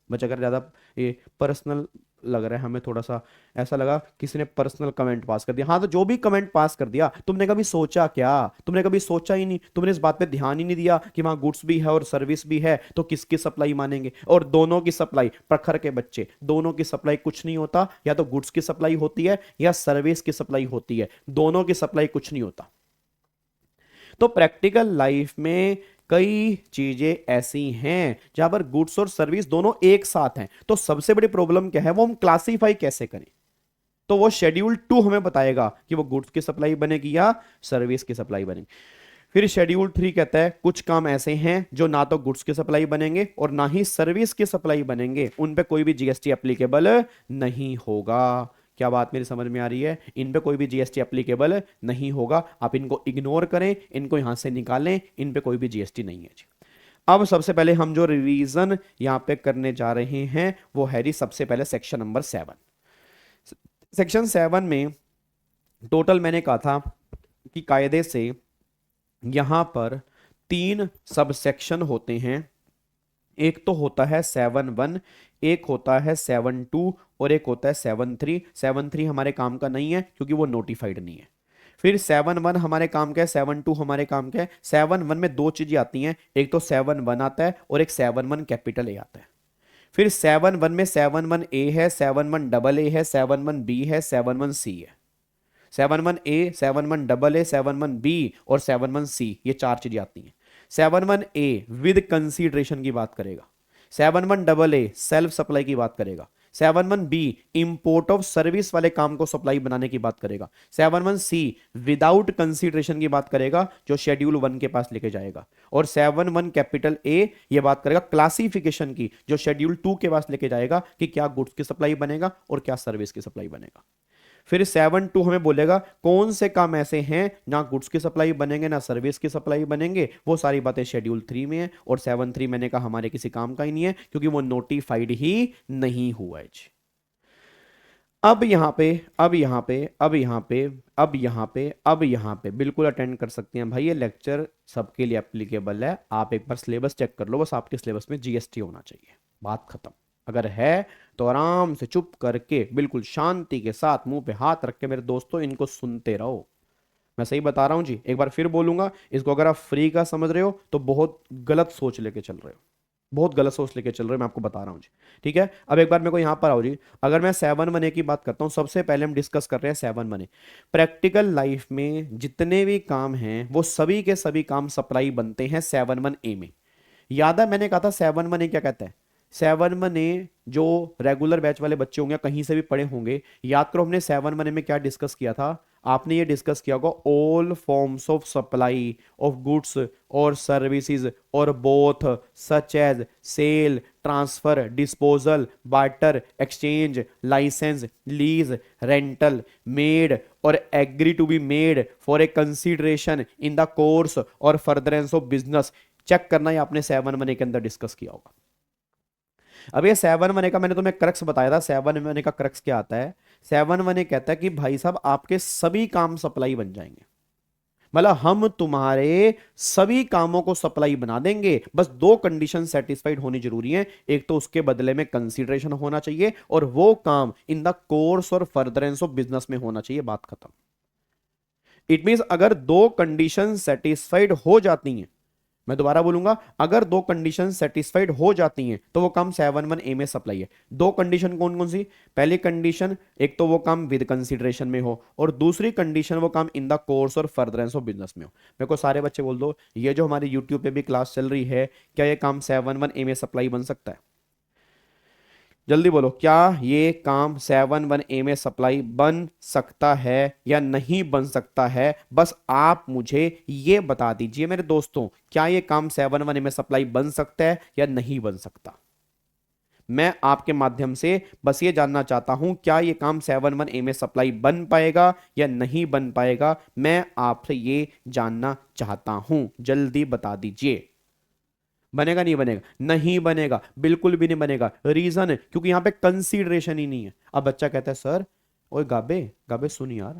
बच्चा अगर ज़्यादा ये पर्सनल लग रहा है हमें, थोड़ा सा ऐसा लगा किसी ने पर्सनल कमेंट पास कर दिया। हाँ, तो जो भी कमेंट पास कर दिया, तुमने कभी सोचा क्या? तुमने कभी सोचा ही नहीं, तुमने इस बात पे ध्यान ही नहीं दिया कि वहां गुड्स भी है और सर्विस भी है, तो किसकी सप्लाई मानेंगे? और दोनों की सप्लाई, प्रखर के बच्चे, दोनों की सप्लाई कुछ नहीं होता, या तो गुड्स की सप्लाई होती है या सर्विस की सप्लाई होती है, दोनों की सप्लाई कुछ नहीं होता। तो प्रैक्टिकल लाइफ में कई चीजें ऐसी हैं जहां पर गुड्स और सर्विस दोनों एक साथ हैं, तो सबसे बड़ी प्रॉब्लम क्या है, वो हम क्लासीफाई कैसे करें? तो वो शेड्यूल 2 हमें बताएगा कि वो गुड्स की सप्लाई बनेगी या सर्विस की सप्लाई बनेगी। फिर शेड्यूल 3 कहता है कुछ काम ऐसे हैं जो ना तो गुड्स की सप्लाई बनेंगे और ना ही सर्विस की सप्लाई बनेंगे, उन पे कोई भी जीएसटी एप्लीकेबल नहीं होगा। क्या बात मेरी समझ में आ रही है? इन पे कोई भी जीएसटी एप्लीकेबल नहीं होगा, आप इनको इग्नोर करें, इनको यहां से निकालें, इन पे कोई भी जीएसटी नहीं है जी। अब सबसे पहले हम जो रिवीजन यहां पे करने जा रहे हैं वो है जी सबसे पहले सेक्शन नंबर 7। सेक्शन 7 में टोटल मैंने कहा था कि कायदे से यहां पर 3 सब सेक्शन होते हैं। एक तो होता है 7.1, एक होता है 7.2 और एक होता है 7.3। 7.3 हमारे काम का नहीं है क्योंकि वो नोटिफाइड नहीं है। फिर 7.1 हमारे काम का है, 7.2 हमारे काम का है। 7.1 में 2 चीजें आती हैं, एक तो 7.1 आता है और एक 7.1 कैपिटल ए आता है। फिर 7.1 में 7.1 ए है, 7.1 डबल ए है, 7.1 बी है, 7.1 सी है। 7.1 ए, 7.1 डबल ए, 7.1 बी और 7.1 सी, ये 4 चीजें आती हैं। 7.1 ए विद कंसीडरेशन की बात करेगा, 7.1 डबल ए सेल्फ सप्लाई की बात करेगा, 7.1 बी इंपोर्ट ऑफ सर्विस वाले काम को सप्लाई बनाने की बात करेगा, 7.1 सी विदाउट कंसीडरेशन की बात करेगा जो शेड्यूल 1 के पास लेके जाएगा, और 7.1 कैपिटल ए ये बात करेगा क्लासिफिकेशन की जो शेड्यूल 2 के पास लेके जाएगा कि क्या गुड्स की सप्लाई बनेगा और क्या सर्विस की सप्लाई बनेगा। फिर 7.2 हमें बोलेगा कौन से काम ऐसे हैं ना गुड्स की सप्लाई बनेंगे ना सर्विस की सप्लाई बनेंगे, वो सारी बातें शेड्यूल 3 में है। और 7.3 मैंने कहा हमारे किसी काम का ही नहीं है क्योंकि वो नोटिफाइड ही नहीं हुआ है। अब यहां पे अब यहां पे अब यहां पे अब यहां पे अब यहां पे बिल्कुल अटेंड कर सकते हैं भाई, ये लेक्चर सबके लिए एप्लीकेबल है। आप एक बार सिलेबस चेक कर लो, बस आपके सिलेबस में जीएसटी होना चाहिए, बात खत्म। अगर है तो आराम से चुप करके बिल्कुल शांति के साथ मुंह पे हाथ रख के मेरे दोस्तों इनको सुनते रहो। मैं सही बता रहा हूं जी, एक बार फिर बोलूंगा, इसको अगर आप फ्री का समझ रहे हो तो बहुत गलत सोच लेके चल रहे हो, बहुत गलत सोच लेके चल रहे हो, मैं आपको बता रहा हूं जी। ठीक है, अब एक बार मेरे को यहां पर आओ जी। अगर मैं 7.1 की बात करता हूं, सबसे पहले हम डिस्कस कर रहे हैं 7.1। प्रैक्टिकल लाइफ में जितने भी काम हैं वो सभी के सभी काम सप्लाई बनते हैं 7.1 में। याद है मैंने कहा था 7.1 क्या कहता है? 7.1 जो रेगुलर बैच वाले बच्चे होंगे, कहीं से भी पढ़े होंगे, याद करो हमने 7.1 में क्या डिस्कस किया था। आपने ये डिस्कस किया होगा all forms of supply of goods or services or both such as sale, transfer, disposal, barter, exchange, licence, lease, rental, made or agree to be made for a consideration in the course or furtherance of business. Check करना है आपने 7.1 के अंदर discuss किया होगा। अब ये 7.1 का मैंने तुम्हें क्रक्स बताया था। 7.1 का क्रक्स क्या आता है? 7.1 कहता है कि भाई साहब आपके सभी काम सप्लाई बन जाएंगे। मतलब हम तुम्हारे सभी कामों को सप्लाई बना देंगे, बस दो कंडीशन सेटिस्फाइड होनी जरूरी है। एक तो उसके बदले में कंसीडरेशन होना चाहिए, और वो काम इन the course or furtherance of business में होना चाहिए। बात खत्म। इट मींस अगर दो कंडीशन सेटिस्फाइड हो जाती हैं, मैं दोबारा बोलूंगा, अगर दो कंडीशन सेटिस्फाइड हो जाती हैं तो वो काम 7(1) में सप्लाई है। दो कंडीशन कौन कौन सी? पहली कंडीशन, एक तो वो काम विद कंसीडरेशन में हो, और दूसरी कंडीशन वो काम इन the course or furtherance of business में हो। मेरे को सारे बच्चे बोल दो, ये जो हमारी यूट्यूब पे भी क्लास चल रही है, क्या ये काम 7(1) में सप्लाई बन सकता है? जल्दी बोलो, क्या ये काम 7(1) में सप्लाई बन सकता है या नहीं बन सकता है? बस आप मुझे ये बता दीजिए मेरे दोस्तों, क्या ये काम 7(1) में सप्लाई बन सकता है या नहीं बन सकता? मैं आपके माध्यम से बस ये जानना चाहता हूं, क्या ये काम 7(1) में सप्लाई बन पाएगा या नहीं बन पाएगा? मैं आपसे ये जानना चाहता हूं, जल्दी बता दीजिए। बनेगा नहीं बनेगा? नहीं बनेगा, बिल्कुल भी नहीं बनेगा। रीजन है क्योंकि यहां पे कंसीडरेशन ही नहीं है। अब बच्चा कहता है सर, ओए गाबे गाबे सुन यार,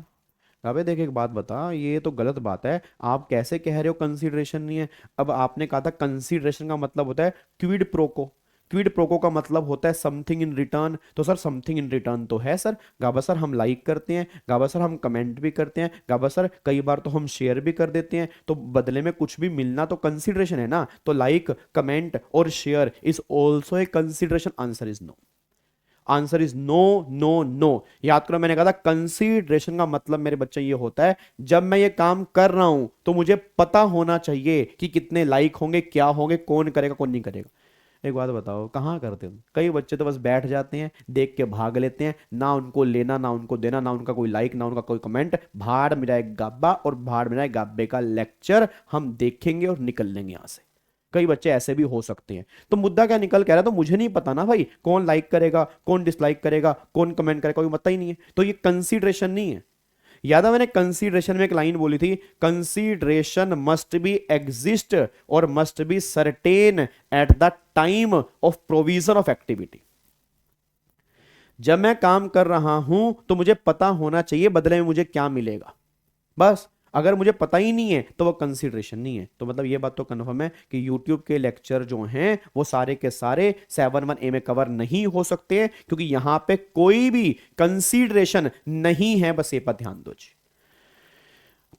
गाबे देख एक बात बता, ये तो गलत बात है, आप कैसे कह रहे हो कंसीडरेशन नहीं है? अब आपने कहा था कंसीडरेशन का मतलब होता है क्विड प्रोको। क्विड प्रोको का मतलब होता है समथिंग इन रिटर्न। तो सर समथिंग इन रिटर्न तो है सर। गाबा सर हम लाइक करते हैं, गाबा सर हम कमेंट भी करते हैं, गाबा सर कई बार तो हम शेयर भी कर देते हैं, तो बदले में कुछ भी मिलना तो कंसीडरेशन है ना। तो लाइक, कमेंट और share is also a consideration. Answer is no. Answer is no no no. याद करो, मैंने कहा था कंसीडरेशन का मतलब मेरे बच्चे ये होता है, जब मैं ये काम कर रहा हूं तो मुझे पता होना चाहिए कि कितने लाइक होंगे, क्या होंगे, कौन करेगा कौन नहीं करेगा। एक बात बताओ, कहाँ करते हो? कई बच्चे तो बस बैठ जाते हैं, देख के भाग लेते हैं, ना उनको लेना ना उनको देना, ना उनका कोई लाइक ना उनका कोई कमेंट। भाड़ में जाए गाबा और भाड़ में जाए गाबे का लेक्चर, हम देखेंगे और निकल लेंगे यहां से। कई बच्चे ऐसे भी हो सकते हैं। तो मुद्दा क्या निकल कह रहा है, तो मुझे नहीं पता ना भाई, कौन लाइक करेगा कौन डिसलाइक करेगा कौन कमेंट करेगा, कोई पता ही नहीं है। तो ये कंसीडरेशन नहीं है। याद है मैंने कंसीडरेशन में एक लाइन बोली थी, कंसीडरेशन मस्ट बी एग्जिस्ट और must be certain eight the time of provision of activity. जब मैं काम कर रहा हूं तो मुझे पता होना चाहिए बदले में मुझे क्या मिलेगा। बस अगर मुझे पता ही नहीं है तो वो कंसीडरेशन नहीं है। तो मतलब ये बात तो कंफर्म है कि YouTube के लेक्चर जो हैं वो सारे के सारे 7(1) में कवर नहीं हो सकते, क्योंकि यहां पे कोई भी कंसीडरेशन नहीं है। बस ये पर ध्यान दो जी।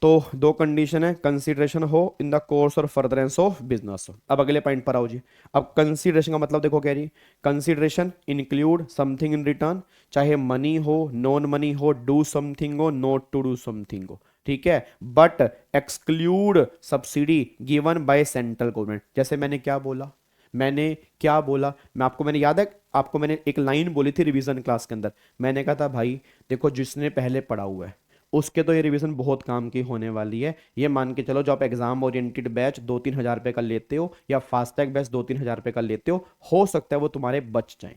तो दो कंडीशन है, कंसीडरेशन हो इन the course or furtherance of business. अब अगले पॉइंट पर आओ जी। अब कंसीडरेशन का मतलब देखो, कह रही consideration include something in return, चाहे मनी हो, नॉन मनी हो, डू समथिंग हो, नॉट टू डू समथिंग हो, ठीक है, but exclude subsidy given by central government. जैसे मैंने क्या बोला, मैंने याद है आपको, मैंने एक लाइन बोली थी रिवीजन क्लास के अंदर। मैंने कहा था भाई देखो, जिसने पहले पढ़ा हुआ है उसके तो ये रिवीजन बहुत काम की होने वाली है। ये मान के चलो, जो आप एग्जाम ओरिएंटेड बैच 2-3 हजार रुपए का लेते हो या फास्टैग बैच 2-3 हजार रुपए का लेते हो सकता है वो तुम्हारे बच जाए।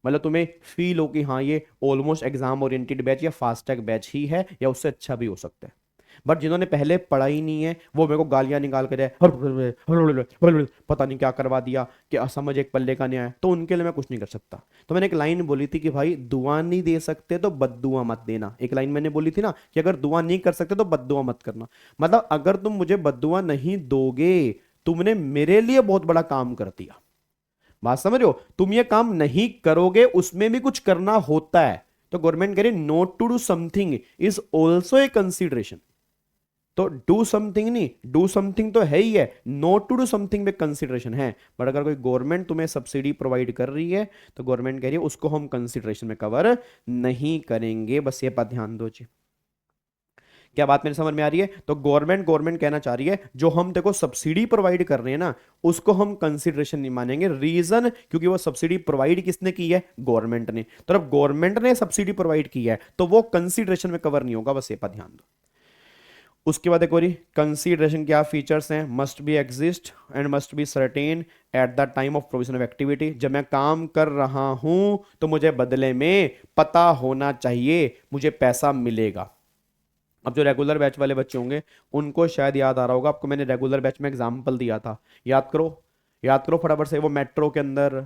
मतलब तुम्हें फील हो कि हाँ ये ऑलमोस्ट एग्जाम ओरिएंटेड बैच या फास्टैग बैच ही है, या उससे अच्छा भी हो सकता है। बट जिन्होंने पहले पढ़ा ही नहीं है वो मेरे को गालियां निकाल कर पता नहीं क्या करवा दिया, कि समझ एक पल्ले का नहीं आया, तो उनके लिए मैं कुछ नहीं कर सकता। तो मैंने एक लाइन बोली थी कि भाई दुआ नहीं दे सकते तो बद्दुआ मत देना। एक लाइन मैंने बोली थी ना कि अगर दुआ नहीं कर सकते तो बद्दुआ मत करना। मतलब अगर तुम मुझे बद्दुआ नहीं दोगे, तुमने मेरे लिए बहुत बड़ा काम कर दिया। बात समझ रहे हो? तुम ये काम नहीं करोगे, उसमें भी कुछ करना होता है। तो गवर्नमेंट कह रही not to do something is also a consideration. तो डू समथिंग नहीं, डू समथिंग तो है ही है, नॉट टू डू समथिंग में कंसीडरेशन है। बट अगर कोई गवर्नमेंट तुम्हें सब्सिडी प्रोवाइड कर रही है तो गवर्नमेंट कह रही है उसको हम कंसीडरेशन में कवर नहीं करेंगे। बस ये बात ध्यान दो जी। क्या बात मेरे समझ में आ रही है? तो गवर्नमेंट कहना चाह रही है जो हम देखो सब्सिडी प्रोवाइड कर रहे हैं ना, उसको हम कंसीडरेशन नहीं मानेंगे। रीजन, क्योंकि वो सब्सिडी प्रोवाइड किसने की है? गवर्नमेंट ने। तो अब गवर्नमेंट ने सब्सिडी प्रोवाइड की है तो वो कंसीडरेशन में कवर नहीं होगा। बस ये बात ध्यान दो। उसके बाद एक और कंसीडरेशन क्या फीचर्स हैं? Must be exist and must be certain eight the time of provision of activity. जब मैं काम कर रहा हूं तो मुझे बदले में पता होना चाहिए मुझे पैसा मिलेगा। अब जो रेगुलर बैच वाले बच्चे होंगे उनको शायद याद आ रहा होगा, आपको मैंने रेगुलर बैच में एग्जाम्पल दिया था, याद करो फटाफट से। वो मेट्रो के अंदर,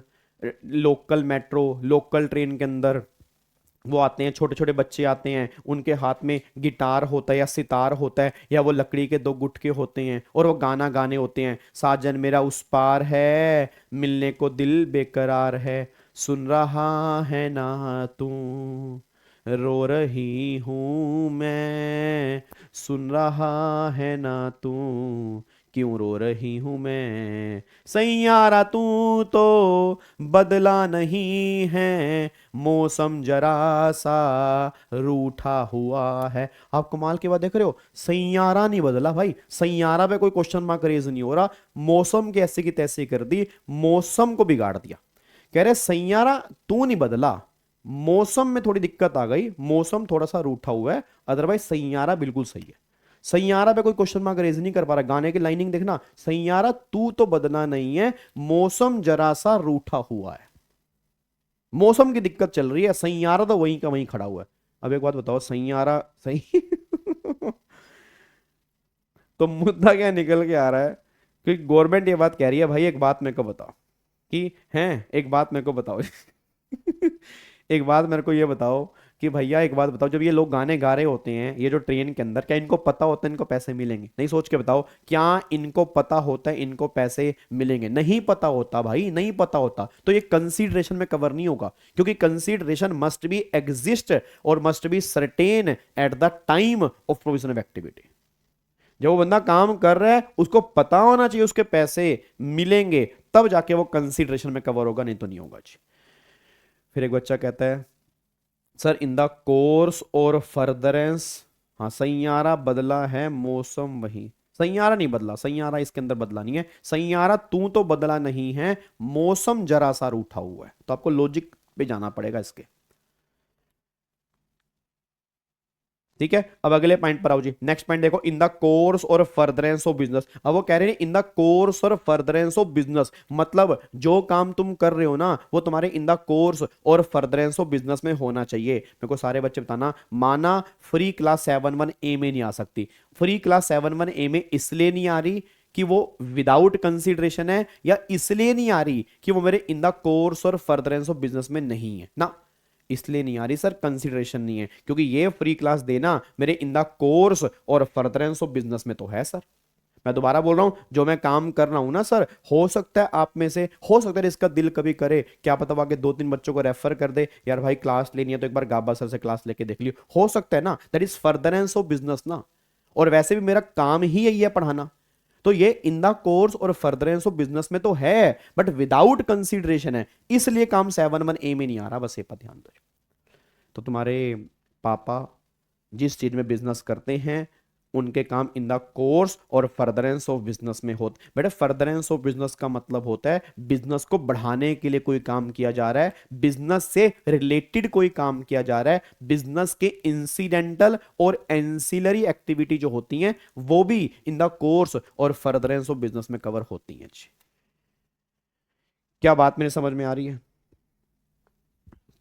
लोकल मेट्रो, लोकल ट्रेन के अंदर वो आते हैं, छोटे छोटे बच्चे आते हैं, उनके हाथ में गिटार होता है या सितार होता है या वो लकड़ी के दो गुटके होते हैं और वो गाना गाने होते हैं, साजन मेरा उस पार है, मिलने को दिल बेकरार है, सुन रहा है ना तू, रो रही हूं मैं, सुन रहा है ना तू, क्यों रो रही हूं मैं, सैयारा तू तो बदला नहीं है, मौसम जरा सा रूठा हुआ है। आप कमाल की बात देख रहे हो, सैयारा नहीं बदला भाई, सैयारा पे कोई क्वेश्चन मार्क रेज नहीं हो रहा, मौसम की ऐसी की तैसी कर दी, मौसम को बिगाड़ दिया। कह रहे सैयारा तू नहीं बदला, मौसम में थोड़ी दिक्कत आ गई, मौसम थोड़ा सा रूठा हुआ है, अदरवाइज सैयारा बिल्कुल सही है। सैयारा पे कोई क्वेश्चन मार्क रेज नहीं कर पा रहा। गाने की लाइनिंग देखना, सैयारा तू तो बदला नहीं है, मौसम जरा सा रूठा हुआ है, मौसम की दिक्कत चल रही है, सैयारा तो वहीं का वहीं खड़ा हुआ है। अब एक बात बताओ, सैयारा सही तो मुद्दा क्या निकल के आ रहा है कि गवर्नमेंट ये बात कह रही है, भाई एक बात मेरे को बताओ कि हैं, एक बात मेरे को बताओ एक बात मेरे को ये बताओ कि भैया एक बात बताओ, जब ये लोग गाने गा रहे होते हैं ये जो ट्रेन के अंदर, क्या इनको पता होता है इनको पैसे मिलेंगे? नहीं, सोच के बताओ, क्या इनको पता होता है इनको पैसे मिलेंगे? नहीं पता होता भाई, नहीं पता होता। तो ये कंसीडरेशन में कवर नहीं होगा, क्योंकि कंसीडरेशन मस्ट बी एग्जिस्ट और must be certain eight the time of provision of activity. जब वो बंदा काम कर रहा है उसको पता होना चाहिए उसके पैसे मिलेंगे, तब जाके वो कंसीडरेशन में कवर होगा, नहीं तो नहीं होगा जी। फिर एक बच्चा कहता है sir in the course or furtherance, हाँ सैयारा बदला है मौसम वही, सैयारा नहीं बदला, सैयारा इसके अंदर बदला नहीं है, सैयारा तू तो बदला नहीं है, मौसम जरा सा रूठा हुआ है। तो आपको लॉजिक पे जाना पड़ेगा इसके, ठीक है। अब अगले पॉइंट पर आओ जी, नेक्स्ट पॉइंट देखो, इन the course or furtherance of business. अब वो कह रहे हैं इन the course or furtherance of business, मतलब जो काम तुम कर रहे हो ना वो तुम्हारे इन the course or furtherance of business में होना चाहिए। मेरे को सारे बच्चे बताना, माना फ्री क्लास 7-1 में नहीं आ सकती, फ्री क्लास 7-1 में इसलिए नहीं आ रही कि वो विदाउट कंसीडरेशन है, या इसलिए नहीं आ रही कि वो मेरे इन the course or furtherance of business में नहीं है ना, इसलिए नहीं आ रही सर, कंसीडरेशन नहीं है, क्योंकि ये फ्री क्लास देना मेरे इन the course or furtherance of business में तो है सर। मैं दोबारा बोल रहा हूं, जो मैं काम कर रहा हूं ना सर, हो सकता है आप में से, हो सकता है इसका दिल कभी करे, क्या पता वो आगे 2-3 बच्चों को रेफर कर दे, यार भाई क्लास लेनी है तो एक बार गाबा सर से क्लास लेके देख लियो, हो सकता है ना, that is furtherance of business ना, और वैसे भी मेरा काम ही यही है पढ़ाना। तो ये इन the course or furtherance of business में तो है, बट विदाउट कंसीडरेशन है, इसलिए काम 7-1 में नहीं आ रहा, बस ये पर ध्यान दो। तो तुम्हारे पापा जिस चीज में बिजनेस करते हैं उनके काम इन the course or furtherance of business में होते। बेटा फर्दरेंस ऑफ बिजनेस का मतलब होता है बिजनेस को बढ़ाने के लिए कोई काम किया जा रहा है, बिजनेस से रिलेटेड कोई काम किया जा रहा है, बिजनेस के इंसिडेंटल और एंसिलरी एक्टिविटी जो होती हैं वो भी इन the course or furtherance of business में कवर होती हैं। क्या बात मेरी समझ में आ रही है?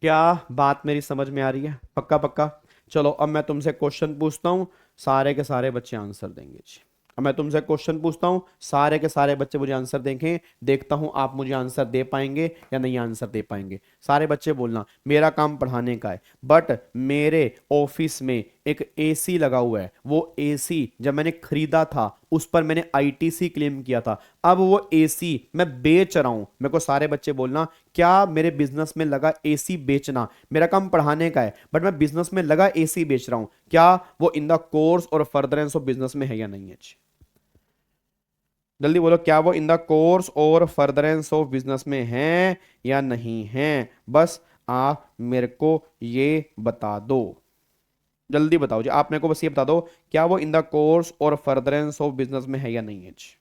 क्या बात मेरी समझ में आ रही है? पक्का पक्का। चलो अब मैं तुमसे क्वेश्चन पूछता हूं, सारे के सारे बच्चे आंसर देंगे जी। अब मैं तुमसे क्वेश्चन पूछता हूं, सारे के सारे बच्चे मुझे आंसर देंगे, देखता हूं आप मुझे आंसर दे पाएंगे या नहीं आंसर दे पाएंगे। सारे बच्चे बोलना, मेरा काम पढ़ाने का है, बट मेरे ऑफिस में एक एसी लगा हुआ है, वो एसी जब मैंने खरीदा था उस पर मैंने आईटीसी क्लेम किया था, अब वो एसी मैं बेच रहा हूं। मेरे को सारे बच्चे बोलना, क्या मेरे बिजनेस में लगा एसी बेचना, मेरा काम पढ़ाने का है बट मैं बिजनेस में लगा एसी बेच रहा हूं, क्या वो इन the course or furtherance of business में है या नहीं है? जल्दी बोलो, क्या वो इन the course or furtherance of business में है या नहीं है? बस आप मेरे को ये बता दो, जल्दी बताओ जी, आप मेरे को बस ये बता दो, क्या वो इन the course or furtherance of business में है या नहीं है जी?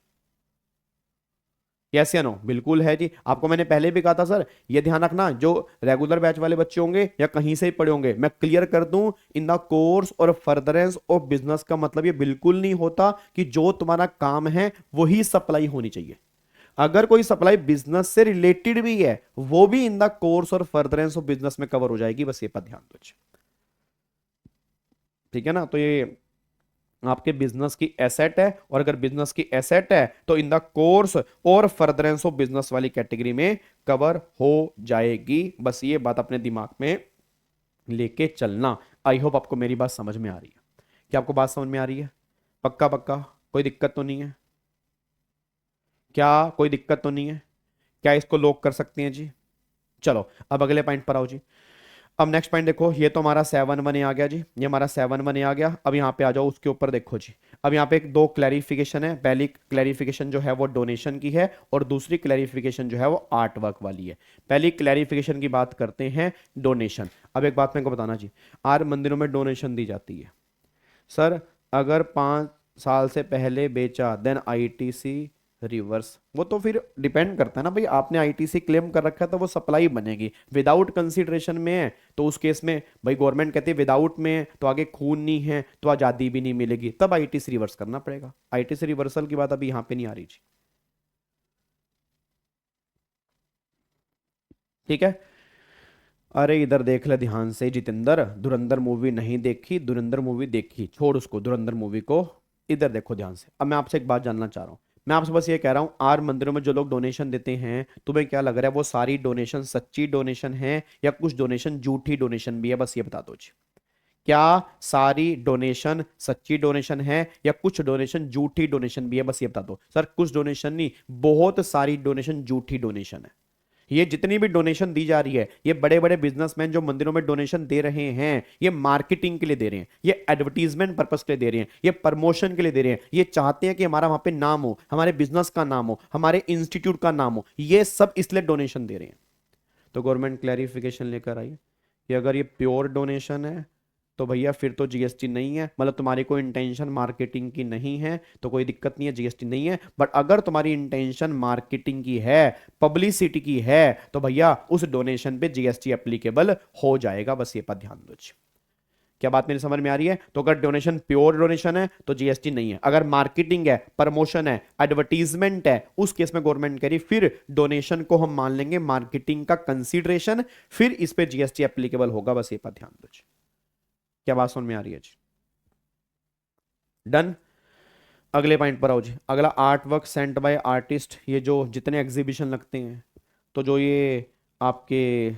यस या नो? बिल्कुल है जी। आपको मैंने पहले भी कहा था सर, ये ध्यान रखना, जो रेगुलर बैच वाले बच्चे होंगे या कहीं से ही पढ़े होंगे, मैं क्लियर कर दूं, इन the course or furtherance of business का मतलब ये बिल्कुल नहीं होता कि जो तुम्हारा काम है वही सप्लाई होनी चाहिए। अगर कोई सप्लाई बिजनेस से रिलेटेड भी है वो भी इन the course or furtherance of business में कवर हो जाएगी, बस ये पर ध्यान दो, ठीक है ना। तो ये आपके बिजनेस की एसेट है, और अगर बिजनेस की एसेट है तो इन the course or furtherance of business वाली कैटेगरी में कवर हो जाएगी, बस ये बात अपने दिमाग में लेके चलना। आई होप आपको मेरी बात समझ में आ रही है। क्या आपको बात समझ में आ रही है? पक्का पक्का, कोई दिक्कत तो नहीं है? क्या कोई दिक्कत तो नहीं है? क्या इसको लॉक कर सकते हैं जी? चलो अब अगले पॉइंट पर आओ जी। अब नेक्स्ट पॉइंट देखो, ये तो हमारा 7-1 आ गया जी, ये हमारा 7-1 आ गया। अब यहाँ पे आ जाओ, उसके ऊपर देखो जी। अब यहाँ पे एक दो क्लैरिफिकेशन है। पहली क्लैरिफिकेशन जो है वो डोनेशन की है, और दूसरी क्लैरिफिकेशन जो है वो आर्ट वर्क वाली है। पहली क्लैरिफिकेशन की बात करते हैं, डोनेशन। अब एक बात मेरे को बताना जी, आर मंदिरों में डोनेशन दी जाती है। सर अगर 5 साल से पहले बेचा देन आईटीसी रिवर्स, वो तो फिर डिपेंड करता है ना भाई, आपने आईटीसी क्लेम कर रखा है तो वो सप्लाई बनेगी। विदाउट कंसीडरेशन में है तो उस केस में भाई गवर्नमेंट कहती है विदाउट में है तो आगे खून नहीं है तो आज़ादी भी नहीं मिलेगी, तब आईटीसी रिवर्स करना पड़ेगा। आईटीसी रिवर्सल की बात अभी यहाँ पे नहीं आ रही जी। ठीक है। अरे इधर देख ले ध्यान से जितेंद्र, धुरंधर मूवी नहीं देखी? धुरंधर मूवी देखी, छोड़ उसको, धुरंधर मूवी को। इधर देखो ध्यान से। अब मैं आपसे एक बात जानना चाह रहा हूँ। मैं आपसे बस ये कह रहा हूँ, आर मंदिरों में जो लोग डोनेशन देते हैं, तुम्हें क्या लग रहा है वो सारी डोनेशन सच्ची डोनेशन है या कुछ डोनेशन झूठी डोनेशन भी है? बस ये बता दो जी। क्या सारी डोनेशन सच्ची डोनेशन है या कुछ डोनेशन झूठी डोनेशन भी है? बस ये बता दो। सर कुछ डोनेशन नहीं, बहुत सारी डोनेशन झूठी डोनेशन है। ये जितनी भी डोनेशन दी जा रही है, ये बड़े बड़े बिजनेसमैन जो मंदिरों में डोनेशन दे रहे हैं, ये मार्केटिंग के लिए दे रहे हैं, ये एडवर्टीजमेंट पर्पस के लिए दे रहे हैं, ये प्रमोशन के लिए दे रहे हैं। ये चाहते हैं कि हमारा वहां पे नाम हो, हमारे बिजनेस का नाम हो, हमारे इंस्टीट्यूट का नाम हो, ये सब इसलिए डोनेशन दे रहे हैं। तो गवर्नमेंट क्लैरिफिकेशन लेकर आई कि अगर ये प्योर डोनेशन है तो भैया फिर तो जीएसटी नहीं है, मतलब तुम्हारी कोई इंटेंशन मार्केटिंग की नहीं है तो कोई दिक्कत नहीं है, जीएसटी नहीं है। बट अगर तुम्हारी इंटेंशन मार्केटिंग की है, पब्लिसिटी की है, तो भैया उस डोनेशन पे जीएसटी एप्लीकेबल हो जाएगा। बस ये पर ध्यान दो। क्या बात मेरी समझ में आ रही है? तो अगर डोनेशन प्योर डोनेशन है तो जीएसटी नहीं है, अगर मार्केटिंग है, प्रमोशन है, एडवर्टीजमेंट है, उस केस में गवर्नमेंट कह रही फिर डोनेशन को हम मान लेंगे मार्केटिंग का कंसीडरेशन, फिर इस पे जीएसटी एप्लीकेबल होगा। बस ये पर ध्यान दो। क्या बात समझ में आ रही है जी? डन। अगले पॉइंट पर आओ जी। अगला art work sent by artist. ये जो जितने एग्जीबिशन लगते हैं, तो जो ये आपके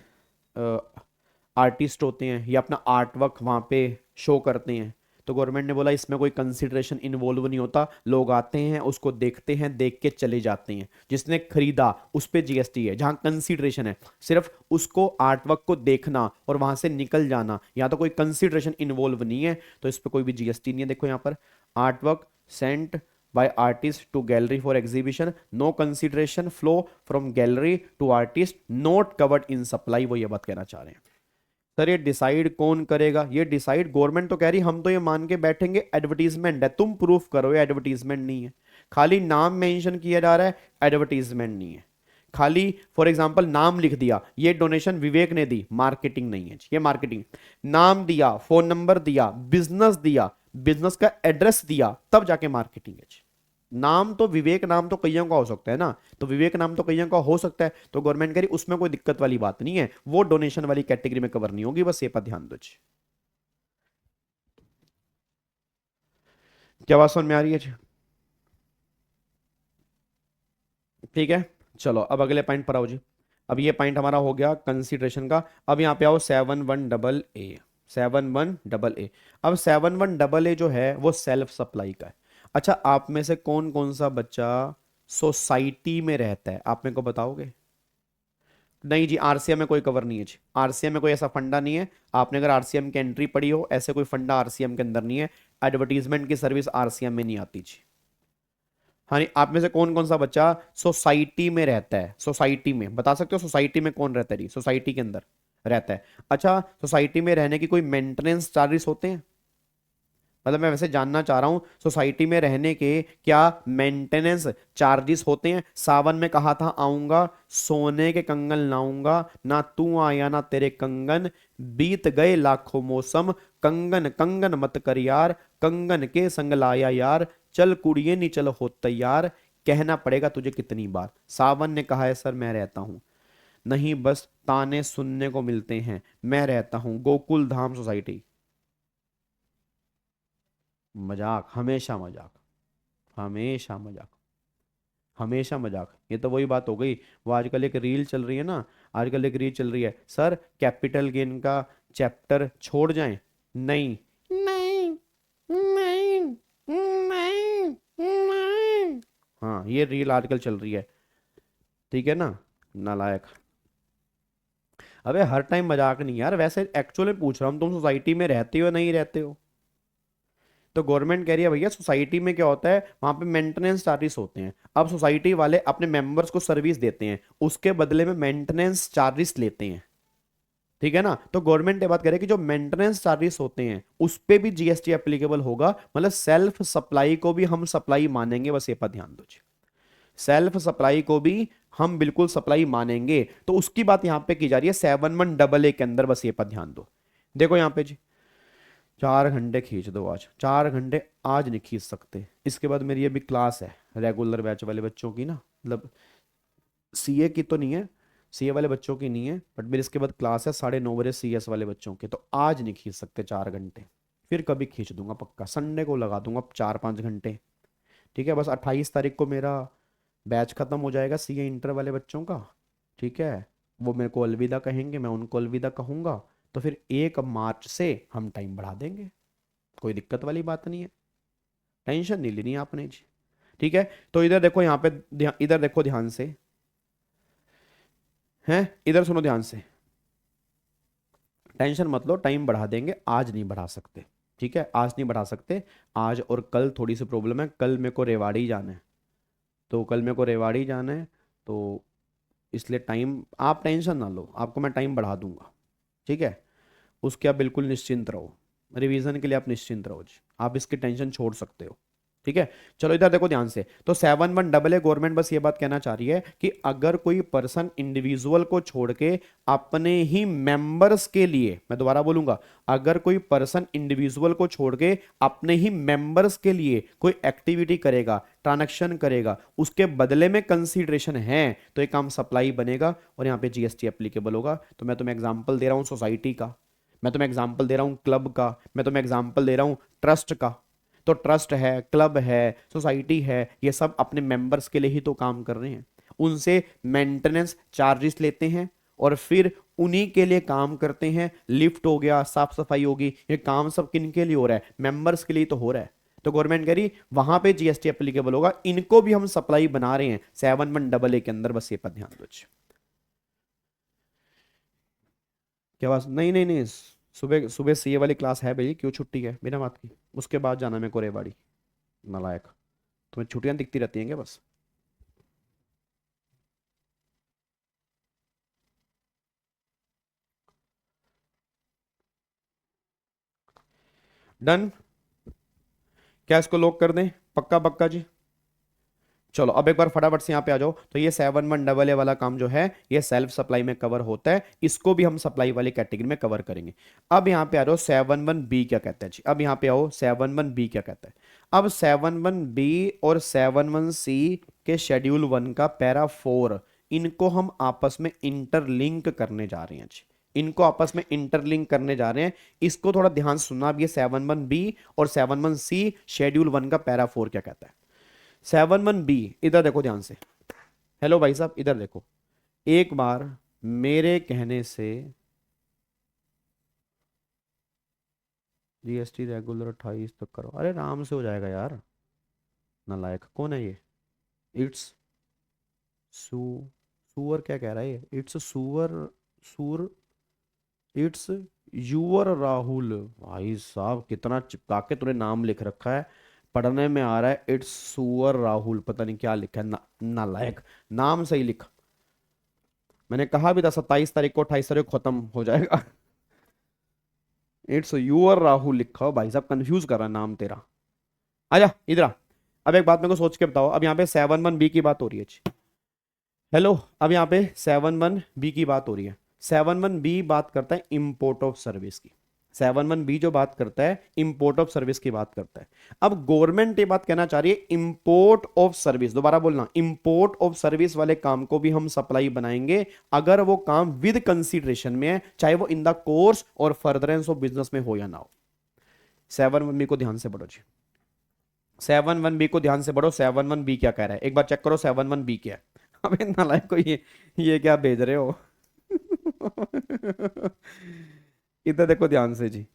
आर्टिस्ट होते हैं ये अपना आर्ट वर्क वहाँ पे शो करते हैं, तो गवर्नमेंट ने बोला इसमें कोई कंसिडरेशन इन्वॉल्व नहीं होता। लोग आते हैं, उसको देखते हैं, देख के चले जाते हैं। जिसने खरीदा उस पर जीएसटी है। जहाँ कंसिडरेशन है सिर्फ उसको आर्ट वर्क को देखना और वहां से निकल जाना, यहाँ तो कोई कंसिडरेशन इन्वॉल्व नहीं है, तो इस पर कोई भी जीएसटी नहीं है। देखो यहाँ पर art work sent by artist to gallery for exhibition, no consideration flow from gallery to artist, not covered in supply। वो ये बात कहना चाह रहे हैं। सर ये डिसाइड कौन करेगा? ये डिसाइड गवर्नमेंट तो कह रही, हम तो ये मान के बैठेंगे एडवर्टीजमेंट है, तुम प्रूफ करो ये एडवर्टीजमेंट नहीं है। खाली नाम मेंशन किया जा रहा है, एडवर्टीजमेंट नहीं है। खाली फॉर एग्जांपल नाम लिख दिया, ये डोनेशन विवेक ने दी, मार्केटिंग नहीं है, ये मार्केटिंग। नाम दिया, फोन नंबर दिया, बिजनेस दिया, बिजनेस का एड्रेस दिया, तब जाके मार्केटिंग है। नाम तो विवेक नाम तो कईयों का हो सकता है ना, तो विवेक नाम तो कईयों का हो सकता है, तो गवर्नमेंट कह रही उसमें कोई दिक्कत वाली बात नहीं है, वो डोनेशन वाली कैटेगरी में कवर नहीं होगी। बस ये पर ध्यान दो। क्या बात समझ में आ रही है जी? ठीक है। चलो अब अगले पॉइंट पर आओ जी। अब ये पॉइंट हमारा हो गया कंसीडरेशन का। अब यहाँ पे आओ 7-1 AA। 7-1 AA। अब 7-1 AA जो है वो सेल्फ सप्लाई का है। अच्छा आप में से कौन कौन सा बच्चा सोसाइटी में रहता है, आप मेरे को बताओगे? नहीं जी, आरसीएम में कोई कवर नहीं है जी, आरसीएम में कोई ऐसा फंडा नहीं है। आपने अगर आरसीएम की एंट्री पढ़ी हो, ऐसे कोई फंडा आरसीएम के अंदर नहीं है। एडवर्टीजमेंट की सर्विस आरसीएम में नहीं आती जी। हाँ नहीं, आप में से कौन कौन सा बच्चा सोसाइटी में रहता है? सोसाइटी में बता सकते हो, सोसाइटी में कौन रहता है जी? सोसाइटी के अंदर रहता है। अच्छा सोसाइटी में रहने की कोई मेंटेनेंस चार्जेस होते हैं? मतलब मैं वैसे जानना चाह रहा हूं सोसाइटी में रहने के क्या मेंटेनेंस चार्जेस होते हैं? सावन में कहा था आऊंगा, सोने के कंगन लाऊंगा, ना तू आया ना तेरे कंगन, बीत गए लाखों मौसम, कंगन कंगन मत कर यार, कंगन के संग लाया यार, चल कुड़िए नी चल हो तैयार, कहना पड़ेगा तुझे कितनी बार। सावन ने कहा है सर मैं रहता हूं, नहीं बस ताने सुनने को मिलते हैं, मैं रहता हूं गोकुल धाम सोसाइटी। मजाक, हमेशा मजाक, हमेशा मजाक, हमेशा मजाक। ये तो वही बात हो गई, वो आजकल एक रील चल रही है ना, आजकल एक रील चल रही है, सर कैपिटल गेन का चैप्टर छोड़ जाएं? नहीं नहीं नहीं नहीं नहीं। हाँ, ये रील आजकल चल रही है, ठीक है ना, नालायक। अबे हर टाइम मजाक नहीं यार, वैसे एक्चुअली में पूछ रहा हूँ, तुम सोसाइटी में रहते हो नहीं रहते हो? तो गवर्नमेंट कह रही है भैया सोसाइटी में क्या होता है, वहां पे मेंटेनेंस चार्जेस होते हैं। अब सोसाइटी वाले अपने मेंबर्स को सर्विस देते हैं, उसके बदले में मेंटेनेंस चार्जेस लेते हैं, ठीक है ना। तो गवर्नमेंट ये बात करे कि जो मेंटेनेंस चार्जेस होते हैं उस पे भी जीएसटी एप्लीकेबल होगा, मतलब सेल्फ सप्लाई को भी हम सप्लाई मानेंगे, बस ये पर ध्यान दो जी। सेल्फ सप्लाई को भी हम बिल्कुल सप्लाई मानेंगे, तो उसकी बात यहां पे की जा रही है 71AA के अंदर, बस ये पर ध्यान दो। देखो यहां पे जी, 4 घंटे खींच दो आज, 4 घंटे आज नहीं खींच सकते, इसके बाद मेरी अभी क्लास है रेगुलर बैच वाले बच्चों की ना, मतलब सीए की तो नहीं है, सीए वाले बच्चों की नहीं है, बट मेरे इसके बाद क्लास है 9:30 सीएस वाले बच्चों के, तो आज नहीं खींच सकते 4 घंटे, फिर कभी खींच दूंगा पक्का, संडे को लगा दूंगा 4-5 घंटे, ठीक है। बस 28 तारीख को मेरा बैच खत्म हो जाएगा सीए इंटर वाले बच्चों का, ठीक है। वो मेरे को अलविदा कहेंगे, मैं उनको अलविदा कहूंगा, तो फिर 1 मार्च से हम टाइम बढ़ा देंगे, कोई दिक्कत वाली बात नहीं है, टेंशन नहीं लेनी आपने जी, ठीक है। तो इधर देखो यहाँ पे इधर देखो ध्यान से, हैं इधर सुनो ध्यान से, टेंशन मत लो, टाइम बढ़ा देंगे, आज नहीं बढ़ा सकते, ठीक है, आज नहीं बढ़ा सकते। आज और कल थोड़ी सी प्रॉब्लम है, कल मेरे को रेवाड़ी जाना है, तो कल मेरे को रेवाड़ी जाना है, तो इसलिए टाइम आप टेंशन ना लो, आपको मैं टाइम बढ़ा दूंगा, ठीक है। उसके आप बिल्कुल निश्चिंत रहो, रिवीजन के लिए आप निश्चिंत रहो जी, आप इसकी टेंशन छोड़ सकते हो, ठीक है। चलो इधर देखो ध्यान से, तो 71AA गवर्नमेंट बस ये बात कहना चाह रही है कि अगर कोई पर्सन इंडिविजुअल को छोड़ के अपने ही मेंबर्स के लिए, मैं दोबारा बोलूंगा, अगर कोई पर्सन इंडिविजुअल को छोड़ के अपने ही मेंबर्स के लिए कोई एक्टिविटी करेगा, ट्रांजैक्शन करेगा, उसके बदले में कंसीडरेशन है, तो एक काम सप्लाई बनेगा और यहाँ पे जीएसटी एप्लीकेबल होगा। तो मैं तुम्हें एग्जाम्पल दे रहा हूँ सोसाइटी का, मैं तुम्हें एग्जाम्पल दे रहा हूँ क्लब का, मैं तुम्हें एग्जाम्पल दे रहा हूँ ट्रस्ट का। तो ट्रस्ट है, क्लब है, सोसाइटी है, ये सब अपने मेंबर्स के लिए ही तो काम कर रहे हैं, उनसे मेंटेनेंस चार्जेस लेते हैं और फिर उन्हीं के लिए काम करते हैं। लिफ्ट हो गया, साफ सफाई होगी, ये काम सब किन के लिए हो रहा है, मेंबर्स के लिए तो हो रहा है। तो गवर्नमेंट कह रही वहां पे जीएसटी एप्लीकेबल होगा, इनको भी हम सप्लाई बना रहे हैं 71AA के अंदर, बस ये पर ध्यान दो। क्या बात, नहीं नहीं नहीं, सुबह सुबह सीए वाली क्लास है भाई, क्यों छुट्टी है बिना बात की, उसके बाद जाना मेरे को रेवाड़ी, नालायक, तुम्हें छुट्टियां दिखती रहती हैं क्या बस। डन, क्या इसको लॉक कर दें, पक्का पक्का जी। चलो अब एक बार फटाफट से यहाँ पे आ जाओ, तो ये 71AA वाला काम जो है ये सेल्फ सप्लाई में कवर होता है, इसको भी हम सप्लाई वाली कैटेगरी में कवर करेंगे। अब यहाँ पे आ जाओ 71B क्या कहता है जी, अब यहाँ पे आओ 71B क्या कहता है। अब 71B और 71C के शेड्यूल 1 का पैरा 4, इनको हम आपस में इंटरलिंक करने जा रहे हैं जी, इनको आपस में इंटरलिंक करने जा रहे हैं। इसको थोड़ा ध्यान सुनना, अब ये 71B और 71C शेड्यूल 1 का पैरा 4 क्या कहता है। 71B, इधर देखो ध्यान से, हेलो भाई साहब इधर देखो, एक बार मेरे कहने से जीएसटी रेगुलर 28 तक करो, अरे आराम से हो जाएगा यार, नालायक कौन है ये, इट्स सुअर क्या कह रहा है ये, इट्स सुअर सुर इट्स यूअर राहुल, भाई साहब कितना चिपका के तूने नाम लिख रखा है, पढ़ने में आ रहा है इट्स सुअर राहुल, पता नहीं क्या लिखा है, नालायक, नाम सही लिखा, मैंने कहा भी था 27 तारीख को 28 तारीख को खत्म हो जाएगा, इट्स यूअर राहुल लिखा हो, भाई साहब कंफ्यूज कर रहा है नाम तेरा, आजा इधर आ। अब एक बात मेरे को सोच के बताओ, अब यहाँ पे 71B की बात हो रही है, हेलो, अब यहाँ पे 71B की बात हो रही है। 71B बात करता है इंपोर्ट ऑफ सर्विस की, 71B जो बात करता है इंपोर्ट ऑफ सर्विस की बात करता है। अब गवर्नमेंट ये बात कहना चाह रही है इंपोर्ट ऑफ सर्विस, दोबारा बोलना, इंपोर्ट ऑफ सर्विस वाले काम को भी हम सप्लाई बनाएंगे अगर वो काम विद कंसीडरेशन में है, चाहे वो इन the course or furtherance of business में हो या ना हो। 71B को ध्यान से पढ़ो जी, 71B को ध्यान से पढ़ो, 71B क्या कह रहा है एक बार चेक करो, 71B क्या है। अबे नालायक को ये क्या भेज रहे हो इधर देखो ध्यान से जी।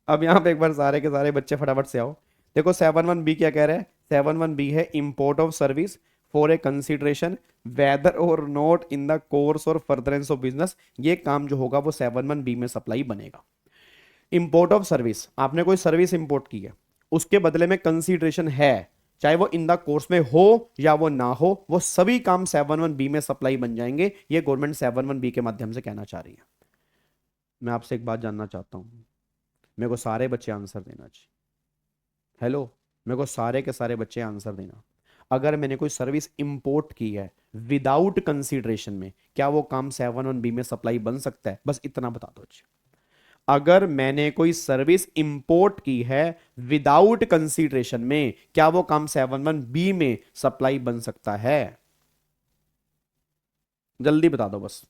अब यहाँ पे एक बार सारे के सारे बच्चे फटाफट से आओ। देखो 7(1)(b) क्या कह रहा है? 7(1)(b) है import of service for a consideration whether or not in the course or furtherance of business. ये काम जो होगा वो 7(1)(b) में सप्लाई बनेगा। इंपोर्ट ऑफ सर्विस, आपने कोई सर्विस इंपोर्ट की है, उसके बदले में कंसीडरेशन है, चाहे वो इन द कोर्स में हो या वो ना हो, वो सभी काम 7(1)(b) में सप्लाई बन जाएंगे। ये गवर्नमेंट 7(1)(b) के माध्यम से कहना चाह रही है। मैं आपसे एक बात जानना चाहता हूं, मेरे को सारे बच्चे आंसर देना चाहिए। हेलो, मेरे को सारे के सारे बच्चे आंसर देना। अगर मैंने कोई सर्विस इंपोर्ट की है विदाउट कंसीडरेशन में, क्या वो काम 7(1)(b) में सप्लाई बन सकता है? बस इतना बता दो जी। अगर मैंने कोई सर्विस इंपोर्ट की है विदाउट कंसीडरेशन में, क्या वो काम 7(1)(b) में सप्लाई बन सकता है? जल्दी बता दो बस।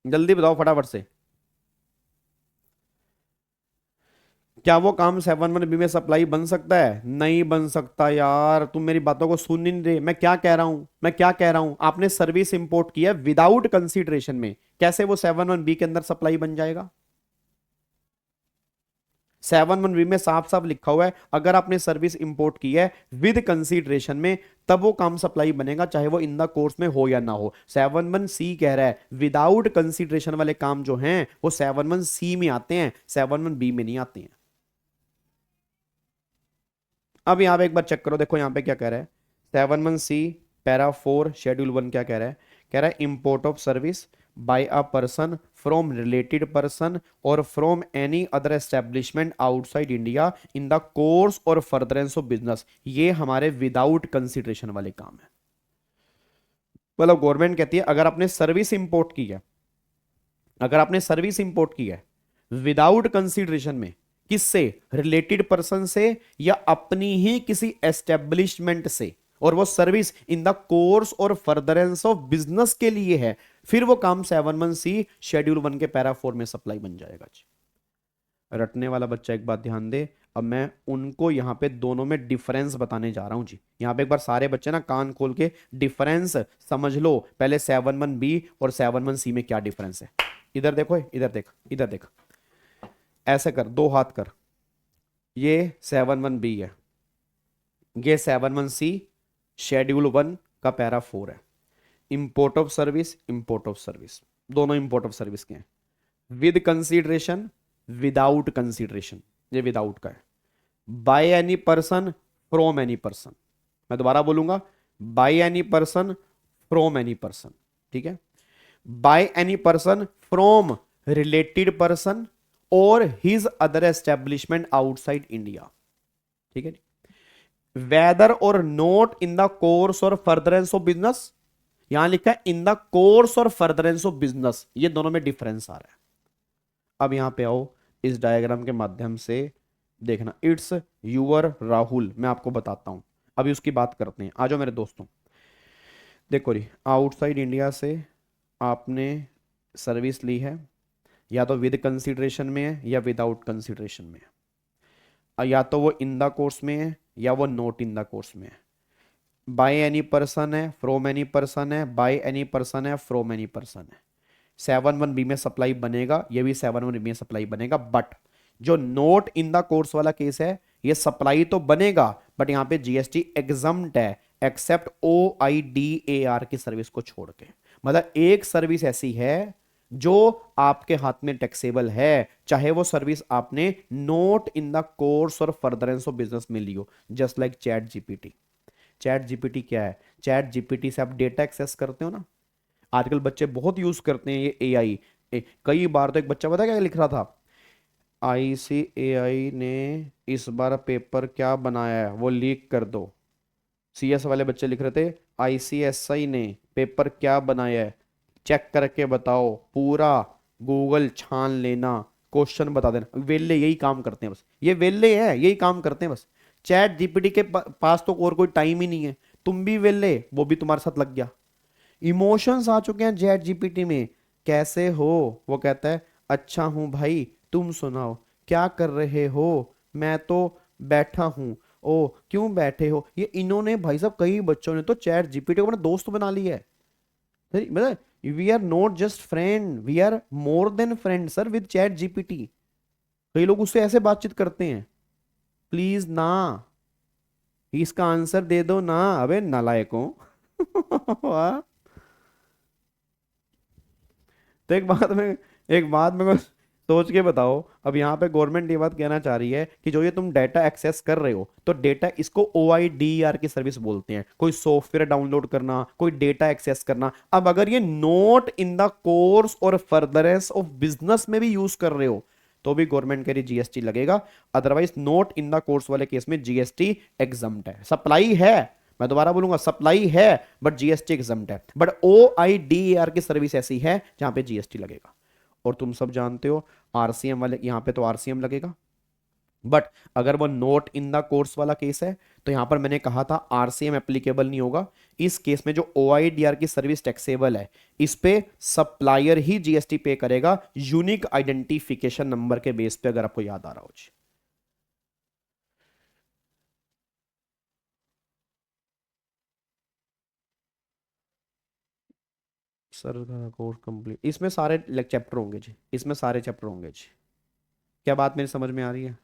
जल्दी बताओ फटाफट से। क्या वो काम 7(1)(b) में सप्लाई बन सकता है? नहीं बन सकता यार, तुम मेरी बातों को सुन नहीं रहे। मैं क्या कह रहा हूं, मैं क्या कह रहा हूं? आपने सर्विस इंपोर्ट की है विदाउट कंसीडरेशन में, कैसे वो 7(1)(b) के अंदर सप्लाई बन जाएगा? 7(1)(b) में साफ साफ लिखा हुआ है, अगर आपने सर्विस इंपोर्ट की है विद कंसीडरेशन में, तब वो काम सप्लाई बनेगा, चाहे वो इन द कोर्स में हो या ना हो। 7(1)(c) कह रहा है विदाउट कंसीडरेशन वाले काम जो हैं वो 7(1)(c) में आते हैं, 7(1)(b) में नहीं आते हैं। अब यहां पे एक बार चेक करो, देखो यहां पे क्या कह रहा है? 7(1)(c) पैरा 4 शेड्यूल 1 क्या कह रहा है? कह रहा है import of service by a person from related person or from any other establishment outside India in the course or furtherance of business. ये हमारे विदाउट कंसिडरेशन वाले काम है। मतलब गवर्नमेंट कहती है अगर आपने सर्विस इंपोर्ट की है, अगर आपने सर्विस इंपोर्ट की है विदाउट कंसिडरेशन में, किससे? रिलेटेड पर्सन से या अपनी ही किसी एस्टेब्लिशमेंट से, और वो service in the course or furtherance of business के लिए है, फिर वो काम 7(1)(c) शेड्यूल 1 के पैरा 4 में सप्लाई बन जाएगा जी। रटने वाला बच्चा एक बात ध्यान दे, अब मैं उनको यहां पे दोनों में डिफरेंस बताने जा रहा हूं जी। यहां पे एक बार सारे बच्चे ना कान खोल के डिफरेंस समझ लो, पहले 7(1)(b) और 7(1)(c) में क्या डिफरेंस है। इधर देखो, इधर देख, इधर देख, ऐसे कर, दो हाथ कर। ये 7(1)(b) है, ये 7(1)(c) शेड्यूल 1 का पैरा 4 है। Import of service, import of service, दोनों इंपोर्ट ऑफ सर्विस के हैं। विद कंसीडरेशन, विदाउट कंसीडरेशन, ये विदाउट का है। By any person, from any person, मैं दोबारा बोलूंगा, by any person, from any person, ठीक है? By any person from related person or his other establishment outside India, ठीक है? Whether or not in the course or furtherance of business, यहां लिखा है in the course or furtherance of business, ये दोनों में डिफरेंस आ रहा है। अब यहां पे आओ, इस डायग्राम के माध्यम से देखना। इट्स यूअर राहुल, मैं आपको बताता हूं, अभी उसकी बात करते हैं। आ जाओ मेरे दोस्तों, देखो जी, आउटसाइड इंडिया से आपने सर्विस ली है, या तो विद कंसीडरेशन में है या विदाउट कंसीडरेशन में है, या तो वो इन द कोर्स में है या वो नॉट इन द कोर्स में है। बाय एनी पर्सन है, फ्रॉम एनी पर्सन है, बाय एनी पर्सन है, फ्रॉम एनी पर्सन है। 7(1)(b) में सप्लाई बनेगा, ये भी 7(1)(b) में सप्लाई बनेगा। बट जो नोट इन द कोर्स वाला केस है, ये सप्लाई तो बनेगा बट यहां पे जीएसटी एग्जम्प्ट है, एक्सेप्ट OIDAR की सर्विस को छोड़ के। मतलब एक सर्विस ऐसी है जो आपके हाथ में टैक्सेबल है, चाहे वो सर्विस आपने note in the course or furtherance of business में ली हो। Just like chat GPT. Chat GPT क्या है? चैट जीपीटी से आप डेटा एक्सेस करते हो ना, आजकल बच्चे बहुत यूज करते हैं ये एआई। कई बार तो एक बच्चा पता क्या लिख रहा था, ICAI ने इस बार पेपर क्या बनाया है वो लीक कर दो। CS वाले बच्चे लिख रहे थे ICSI ने पेपर क्या बनाया है चेक करके बताओ, पूरा गूगल छान लेना, क्वेश्चन बता देना। वेल्ले यही काम करते हैं बस, ये वेल्ले हैं, यही काम करते हैं बस। चैट जीपीटी के पास तो और कोई टाइम ही नहीं है। तुम भी वेल्ले, वो भी तुम्हारे साथ लग गया। इमोशंस आ चुके हैं चैट जीपीटी में। कैसे हो? वो कहता है अच्छा हूं भाई, तुम सुनाओ क्या कर रहे हो? मैं तो बैठा हूं। ओ क्यों बैठे हो, ये इन्होंने भाई साहब कई बच्चों ने तो चैट जीपीटी को अपना दोस्त बना लिया है। मतलब we are not just friend, we are more than friend sir with chat GPT. कई लोग उससे ऐसे बातचीत करते हैं। प्लीज ना, इसका आंसर दे दो ना, अबे नालायकों। वाह। तो एक बात मेरे को सोच के बताओ, अब यहाँ पे गवर्नमेंट ये बात कहना चाह रही है कि जो ये तुम डेटा एक्सेस कर रहे हो, तो डेटा इसको OIDER की सर्विस बोलते हैं, कोई सॉफ्टवेयर डाउनलोड करना, कोई डेटा एक्सेस करना। अब अगर ये note in the course or furtherance of business में भी यूज कर रहे हो तो भी गवर्नमेंट कह रही GST लगेगा। Otherwise note in the course वाले केस में GST एग्जम्प्ट है। सप्लाई है, मैं दोबारा बोलूंगा, सप्लाई है बट GST एग्जम्प्ट है। बट OIDER की सर्विस ऐसी है जहां पे GST लगेगा। और तुम सब जानते हो RCM वाले, यहां पे तो RCM लगेगा। बट अगर वो नोट इन द कोर्स वाला केस है तो यहां पर मैंने कहा था RCM एप्लीकेबल नहीं होगा। इस केस में जो OIDER की सर्विस टैक्सेबल है, इस पे सप्लायर ही GST पे करेगा, यूनिक आइडेंटिफिकेशन नंबर के बेस पे, अगर आपको याद आ रहा हो जी। सर कोर्स कंप्लीट, इसमें सारे चैप्टर होंगे जी, इसमें सारे चैप्टर होंगे जी। क्या बात मेरी समझ में आ रही है?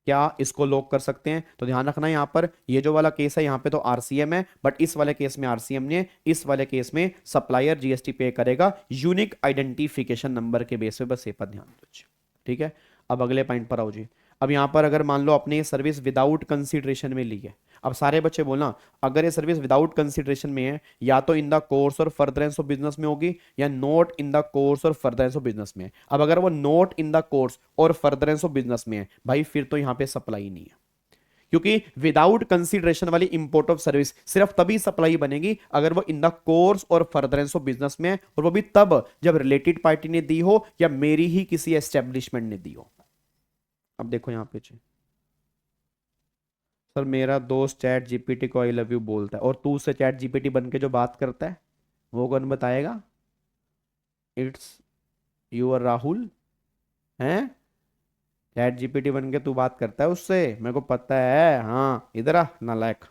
क्या इसको लॉक कर सकते हैं? तो ध्यान रखना यहाँ पर, ये जो वाला केस है यहाँ पे तो RCM है, बट इस वाले केस में RCM नहीं है। इस वाले केस में सप्लायर GST पे करेगा यूनिक आइडेंटिफिकेशन नंबर के बेस पे, बस ये पर ध्यान दो। ठीक है, अब अगले पॉइंट पर आओ जी। अब यहाँ पर अगर मान लो अपने सर्विस विदाउट कंसिडरेशन में ली है, अब सारे बच्चे बोलना, अगर ये सर्विस विदाउट कंसिडरेशन में है, या तो इन the course or furtherance of business में होगी, या note in the course or furtherance of business में है। अब अगर वो note in the course or furtherance of business में है भाई, फिर तो यहाँ पे सप्लाई नहीं है, क्योंकि विदाउट कंसिडरेशन वाली इंपोर्ट ऑफ सर्विस सिर्फ तभी सप्लाई बनेगी अगर वो इन the course or furtherance of business में है, और वो भी तब जब रिलेटेड पार्टी ने दी हो या मेरी ही किसी एस्टेब्लिशमेंट ने दी हो। अब देखो यहाँ पे सर, मेरा दोस्त चैट जीपीटी को आई लव यू बोलता है, और तू उससे चैट जीपीटी बन के जो बात करता है वो कौन बताएगा? इट्स यूर राहुल हैं? चैट जीपीटी बन के तू बात करता है उससे, मेरे को पता है। हाँ इधर आ नालायक।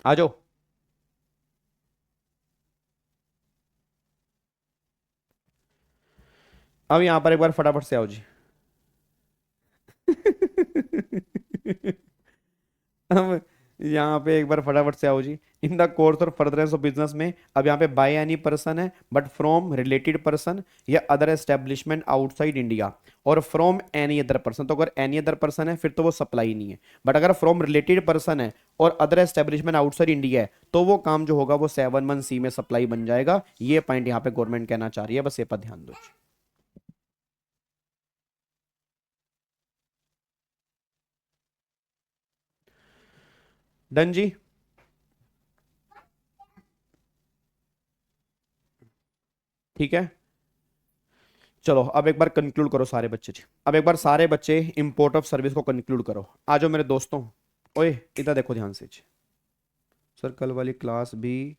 आ जाओ। अब यहां पर एक बार फटाफट से आओ जी। अब यहाँ पे एक बार फटाफट से आओ जी। इन the course or furtherance of business में, अब यहाँ पे बाय एनी पर्सन है, बट फ्रॉम रिलेटेड पर्सन या अदर एस्टेब्लिशमेंट आउटसाइड इंडिया, और फ्रॉम एनी अदर पर्सन। तो अगर एनी अदर पर्सन है फिर तो वो सप्लाई नहीं है, बट अगर फ्रॉम रिलेटेड पर्सन है और अदर एस्टेब्लिशमेंट आउटसाइड इंडिया है तो वो काम जो होगा वो 7(1) में सप्लाई बन जाएगा। ये पॉइंट यहाँ पे गवर्नमेंट कहना चाह रही है, बस ये पर ध्यान दो। डन जी। ठीक है, चलो अब एक बार कंक्लूड करो सारे बच्चे जी। अब एक बार सारे बच्चे इंपोर्ट ऑफ सर्विस को कंक्लूड करो। आ जाओ मेरे दोस्तों। ओए इधर देखो ध्यान से जी। सर कल वाली क्लास भी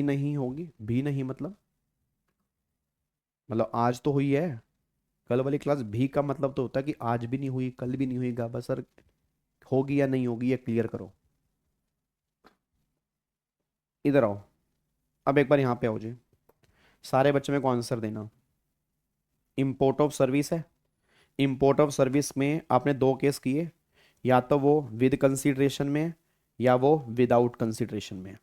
नहीं होगी? भी नहीं मतलब आज तो हुई है। कल वाली क्लास भी का मतलब तो होता है कि आज भी नहीं हुई, कल भी नहीं हुई। गाबा सर होगी या नहीं होगी, ये क्लियर करो। इधर आओ, अब एक बार यहाँ पे आओ जी। सारे बच्चे मेरे को आंसर देना। इंपोर्ट ऑफ सर्विस है, इंपोर्ट ऑफ सर्विस में आपने दो केस किए, या तो वो विद कंसिडरेशन में या वो विदाउट कंसिडरेशन में।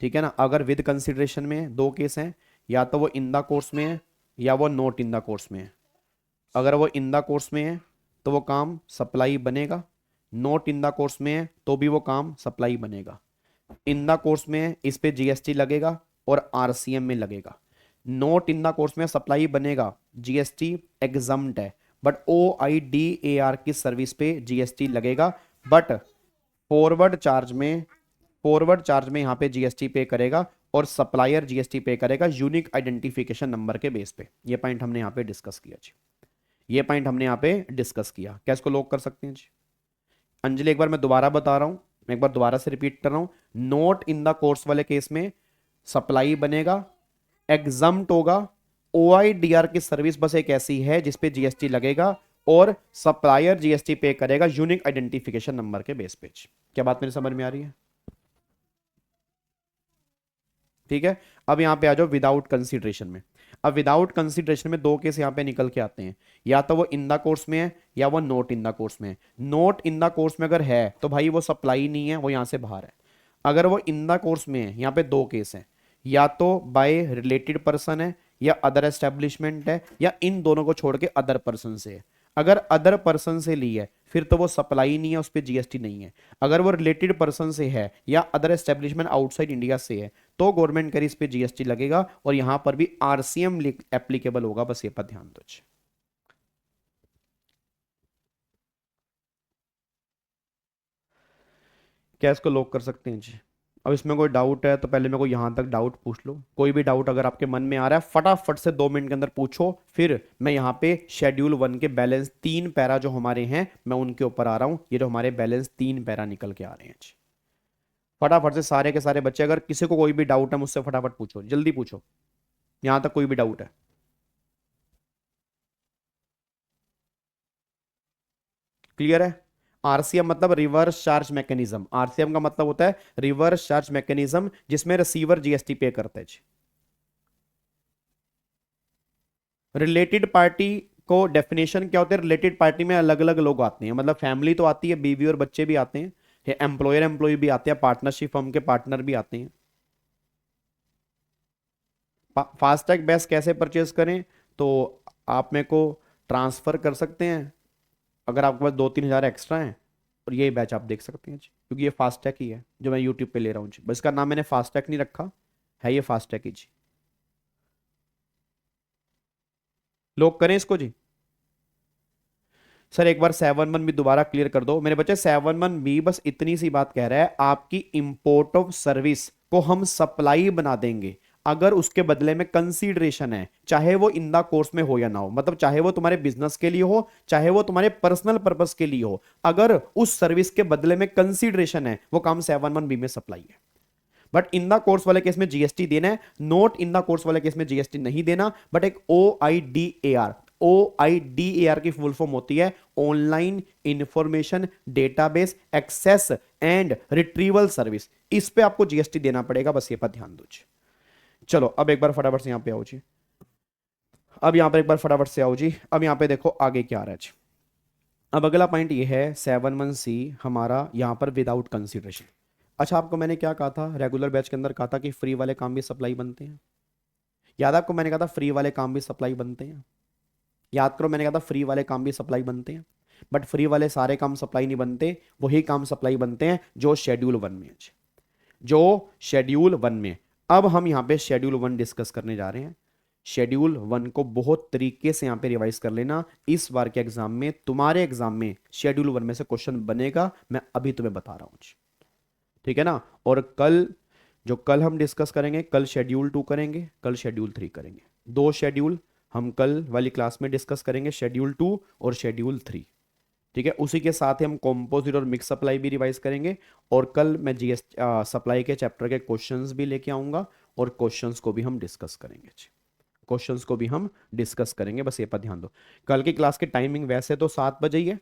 ठीक है ना? अगर विद कंसिडरेशन में दो केस हैं, या तो वो इन द कोर्स में है या वो नॉट इन द कोर्स में है। अगर वो इन द कोर्स में है तो वो काम सप्लाई बनेगा, नॉट इन द कोर्स में है तो भी वो काम सप्लाई बनेगा। इन द कोर्स में है, इस पे GST लगेगा और RCM में लगेगा। नोट इन द कोर्स में सप्लाई बनेगा, GST एग्जम्प्ट है, बट OIDER की सर्विस पे GST लगेगा। बट फॉरवर्ड चार्ज में यहाँ पे GST पे करेगा, और सप्लायर GST पे करेगा यूनिक आइडेंटिफिकेशन नंबर के बेस पे। ये पॉइंट हमने यहाँ पे डिस्कस किया जी, ये पॉइंट हमने यहाँ पे डिस्कस किया। क्या इसको लॉक कर सकते हैं जी? अंजलि एक बार मैं दोबारा बता रहा हूँ, मैं एक बार दोबारा से रिपीट कर रहा हूं, नोट इन द कोर्स वाले केस में सप्लाई बनेगा, एग्जम्प्ट होगा, OIDR की सर्विस बस एक ऐसी है जिसपे जीएसटी लगेगा और सप्लायर जीएसटी पे करेगा यूनिक आइडेंटिफिकेशन नंबर के बेस पे। क्या बात मेरी समझ में आ रही है? ठीक है, अब यहां पे आ जाओ विदाउट कंसीडरेशन में। अब विदाउट कंसीडरेशन में दो केस यहां पे निकल के आते हैं, या तो वो इन द कोर्स में है या वो नोट इन द कोर्स में है। नोट इन द कोर्स में अगर है तो भाई वो सप्लाई नहीं है, वो यहां से बाहर है। अगर वो इन द कोर्स में है, यहां पे दो केस हैं, या तो बाय रिलेटेड पर्सन है या अदर एस्टेब्लिशमेंट है, या इन दोनों को छोड़ के अदर पर्सन से है। अगर अदर पर्सन से ली है फिर तो वो सप्लाई नहीं है, उस पर जीएसटी नहीं है। अगर वो रिलेटेड पर्सन से है या अदर एस्टेब्लिशमेंट आउटसाइड इंडिया से है तो गवर्नमेंट करी इस पे जीएसटी लगेगा, और यहां पर भी आरसीएम एप्लीकेबल होगा, बस ये पर ध्यान दो। क्या इसको लॉक कर सकते हैं जी? अब इसमें कोई डाउट है तो पहले मेरे को यहां तक डाउट पूछ लो। कोई भी डाउट अगर आपके मन में आ रहा है फटाफट से 2 मिनट के अंदर पूछो, फिर मैं यहाँ पे शेड्यूल 1 के बैलेंस 3 पैरा जो हमारे हैं मैं उनके ऊपर आ रहा हूँ। ये जो हमारे बैलेंस 3 पैरा निकल के आ रहे हैं जी, फटाफट से सारे के सारे बच्चे, अगर किसी को कोई भी डाउट है मुझसे फटाफट पूछो, जल्दी पूछो, यहां तक कोई भी डाउट है। क्लियर है? आरसीएम मतलब रिवर्स चार्ज मैकेनिज्म। आरसीएम का मतलब होता है रिवर्स चार्ज मैकेनिज्म, जिसमें रिसीवर जीएसटी पे करता है। रिलेटेड पार्टी को डेफिनेशन क्या होता है? रिलेटेड पार्टी में अलग अलग लोग आते हैं, मतलब फैमिली तो आती है, बीवी और बच्चे भी आते हैं, एम्प्लॉयर एम्प्लॉय भी आते हैं, पार्टनरशिप फर्म के पार्टनर भी आते हैं। फास्टैग बेस कैसे परचेज करें? तो आप मेरे को ट्रांसफर कर सकते हैं अगर आपके पास 2-3 हज़ार एक्स्ट्रा हैं, और ये बैच आप देख सकते हैं जी, क्योंकि ये फास्टैग ही है जो मैं यूट्यूब पे ले रहा हूँ जी। बस इसका नाम मैंने फास्टैग नहीं रखा है, ये फास्टैग ही जी। लॉक करें इसको जी? सर एक बार 7-1 भी दोबारा क्लियर कर दो मेरे बच्चे। 7-1 भी बस इतनी सी बात कह रहा है, आपकी इंपोर्ट ऑफ सर्विस को हम सप्लाई बना देंगे अगर उसके बदले में कंसीडरेशन है, चाहे वो इन द कोर्स में हो या ना हो, मतलब चाहे वो तुम्हारे बिजनेस के लिए हो, चाहे वो तुम्हारे पर्सनल पर्पस के लिए हो, अगर उस सर्विस के बदले में कंसीडरेशन है वो काम 7-1 बी में सप्लाई है। बट इन द कोर्स वाले केस में जीएसटी देना है, नोट इन द कोर्स वाले केस में जीएसटी नहीं देना। बट एक OIDAR की फुल फॉर्म होती है online information database access and retrieval service, इस पे आपको जीएसटी देना पड़ेगा, बस ये पर ध्यान दो जी। चलो अब एक बार फटाफट से यहां पे आओ जी, अब यहां पर एक बार फटाफट से आओ जी। अब यहां पे देखो आगे क्या आ रहा है जी। अब अगला पॉइंट ये है 7-1C हमारा यहां पर विदाउट कंसीडरेशन। अच्छा, आपको मैंने क्या कहा था रेगुलर बैच के अंदर? कहा था कि फ्री वाले काम भी सप्लाई बनते हैं। याद आपको मैंने कहा था फ्री वाले काम भी सप्लाई बनते हैं? याद करो मैंने कहा था फ्री वाले काम भी सप्लाई बनते हैं। बट फ्री वाले सारे काम सप्लाई नहीं बनते, वही काम सप्लाई बनते हैं जो शेड्यूल 1 में है, जो शेड्यूल 1 में। अब हम यहाँ पे शेड्यूल 1 डिस्कस करने जा रहे हैं। शेड्यूल 1 को बहुत तरीके से यहाँ पे रिवाइज कर लेना, इस बार के एग्जाम में, तुम्हारे एग्जाम में शेड्यूल 1 में से क्वेश्चन बनेगा, मैं अभी तुम्हें बता रहा हूँ, ठीक है ना। और कल हम डिस्कस करेंगे, कल शेड्यूल 2 करेंगे, कल शेड्यूल 3 करेंगे। 2 शेड्यूल हम कल वाली क्लास में डिस्कस करेंगे, शेड्यूल 2 और शेड्यूल 3, ठीक है। उसी के साथ ही हम कॉम्पोजिट और मिक्स सप्लाई भी रिवाइज करेंगे, और कल मैं सप्लाई के चैप्टर के क्वेश्चंस भी लेके आऊंगा, और क्वेश्चंस को भी हम डिस्कस करेंगे, क्वेश्चंस को भी हम डिस्कस करेंगे, बस ये पर ध्यान दो। कल की क्लास की टाइमिंग वैसे तो 7 बजे ही है,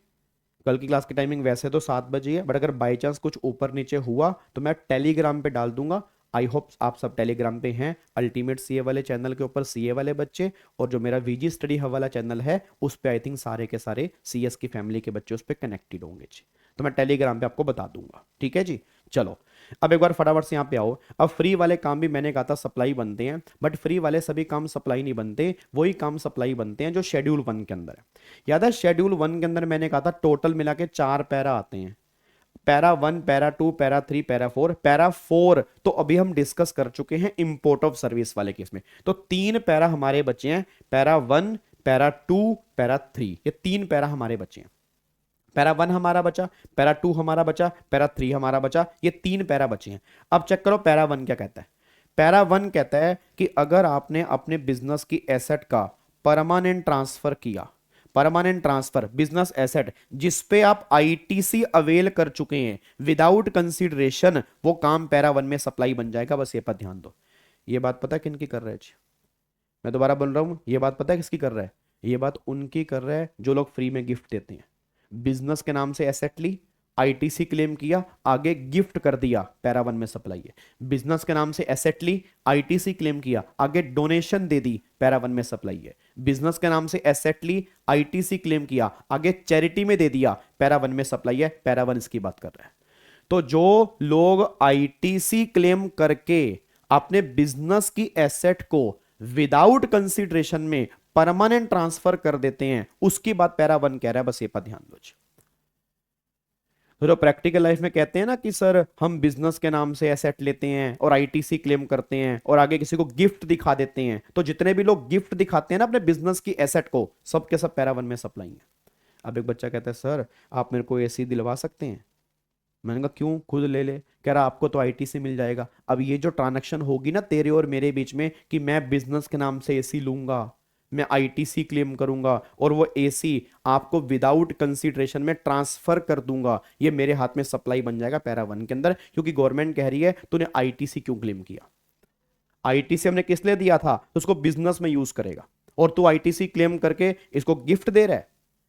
कल की क्लास की टाइमिंग वैसे तो 7 बजे है, बट अगर बाई चांस कुछ ऊपर नीचे हुआ तो मैं टेलीग्राम पे डाल दूंगा। आई होप आप सब टेलीग्राम पे हैं, अल्टीमेट सीए वाले चैनल के ऊपर सीए वाले बच्चे, और जो मेरा वीजी स्टडी हब वाला चैनल है उस पे आई थिंक सारे के सारे सीएस की फैमिली के बच्चे उस पर कनेक्टेड होंगे जी, तो मैं टेलीग्राम पे आपको बता दूंगा, ठीक है जी। चलो अब एक बार फटाफट से यहाँ पे आओ। अब फ्री वाले काम भी मैंने कहा था सप्लाई बनते हैं, बट फ्री वाले सभी काम सप्लाई नहीं बनते, वही काम सप्लाई बनते हैं जो शेड्यूल 1 के अंदर है। याद है शेड्यूल 1 के अंदर मैंने कहा था टोटल मिला के 4 पैरा आते हैं, para 1, para 2, para 3, para 4। Para 4 तो अभी हम डिस्कस कर चुके हैं इंपोर्ट ऑफ सर्विस वाले केस में, तो 3 पैरा हमारे बचे हैं, पैरा 1, पैरा 2, पैरा 3, ये 3 पैरा हमारे बचे हैं। पैरा 1 हमारा बचा, पैरा 2 हमारा बचा, पैरा 3 हमारा बचा, ये 3 पैरा बचे हैं। अब चेक करो पैरा 1 क्या कहता है। पैरा 1 कहता है कि अगर आपने अपने बिजनेस की एसेट का परमानेंट ट्रांसफर किया, परमानेंट ट्रांसफर बिजनेस एसेट जिस पे आप आईटीसी अवेल कर चुके हैं विदाउट कंसीडरेशन, वो काम पैरा 1 में सप्लाई बन जाएगा। बस ये पर ध्यान दो। ये बात पता है किनकी कर रहे हैं जी? मैं दोबारा बोल रहा हूं, ये बात पता है किसकी कर रहा है? ये बात उनकी कर रहा है जो लोग फ्री में गिफ्ट देते हैं। बिजनेस के नाम से एसेट ली, आईटीसी क्लेम किया, आगे गिफ्ट कर दिया, पैरा 1 में सप्लाई है। बिजनेस के नाम से एसेट ली, आईटीसी क्लेम किया, आगे डोनेशन दे दी, पैरा 1 में सप्लाई है। बिजनेस के नाम से एसेट ली, आईटीसी क्लेम किया, आगे चैरिटी में दे दिया, पैरा 1 में सप्लाई है। पैरा 1 इसकी बात कर रहा है। तो जो लोग आईटीसी क्लेम करके अपने बिजनेस की एसेट को विदाउट कंसीडरेशन में परमानेंट ट्रांसफर कर देते हैं, उसकी बात पैरा 1 कह रहा है। बस ये पर ध्यान दो। तो प्रैक्टिकल लाइफ में कहते हैं ना कि सर हम बिजनेस के नाम से एसेट लेते हैं और आईटीसी क्लेम करते हैं और आगे किसी को गिफ्ट दिखा देते हैं, तो जितने भी लोग गिफ्ट दिखाते हैं ना अपने बिजनेस की एसेट को, सब के सब पैरा 1 में सप्लाई है। अब एक बच्चा कहता है सर आप मेरे को एसी दिलवा सकते हैं? मैंने कहा क्यों, खुद ले ले। कह रहा आपको तो आईटीसी मिल जाएगा। अब ये जो ट्रांजैक्शन होगी ना तेरे और मेरे बीच में कि मैं बिजनेस के नाम से एसी लूंगा, मैं आईटीसी क्लेम करूंगा और वो एसी आपको विदाउट कंसीडरेशन में ट्रांसफर कर दूंगा, ये मेरे हाथ में सप्लाई बन जाएगा पैरा 1 के अंदर। क्योंकि गवर्नमेंट कह रही है तूने आईटीसी क्यों क्लेम किया? आईटीसी हमने किस लिए दिया था? तो उसको बिजनेस में यूज करेगा, और तू आईटीसी क्लेम करके इसको गिफ्ट दे रहा है,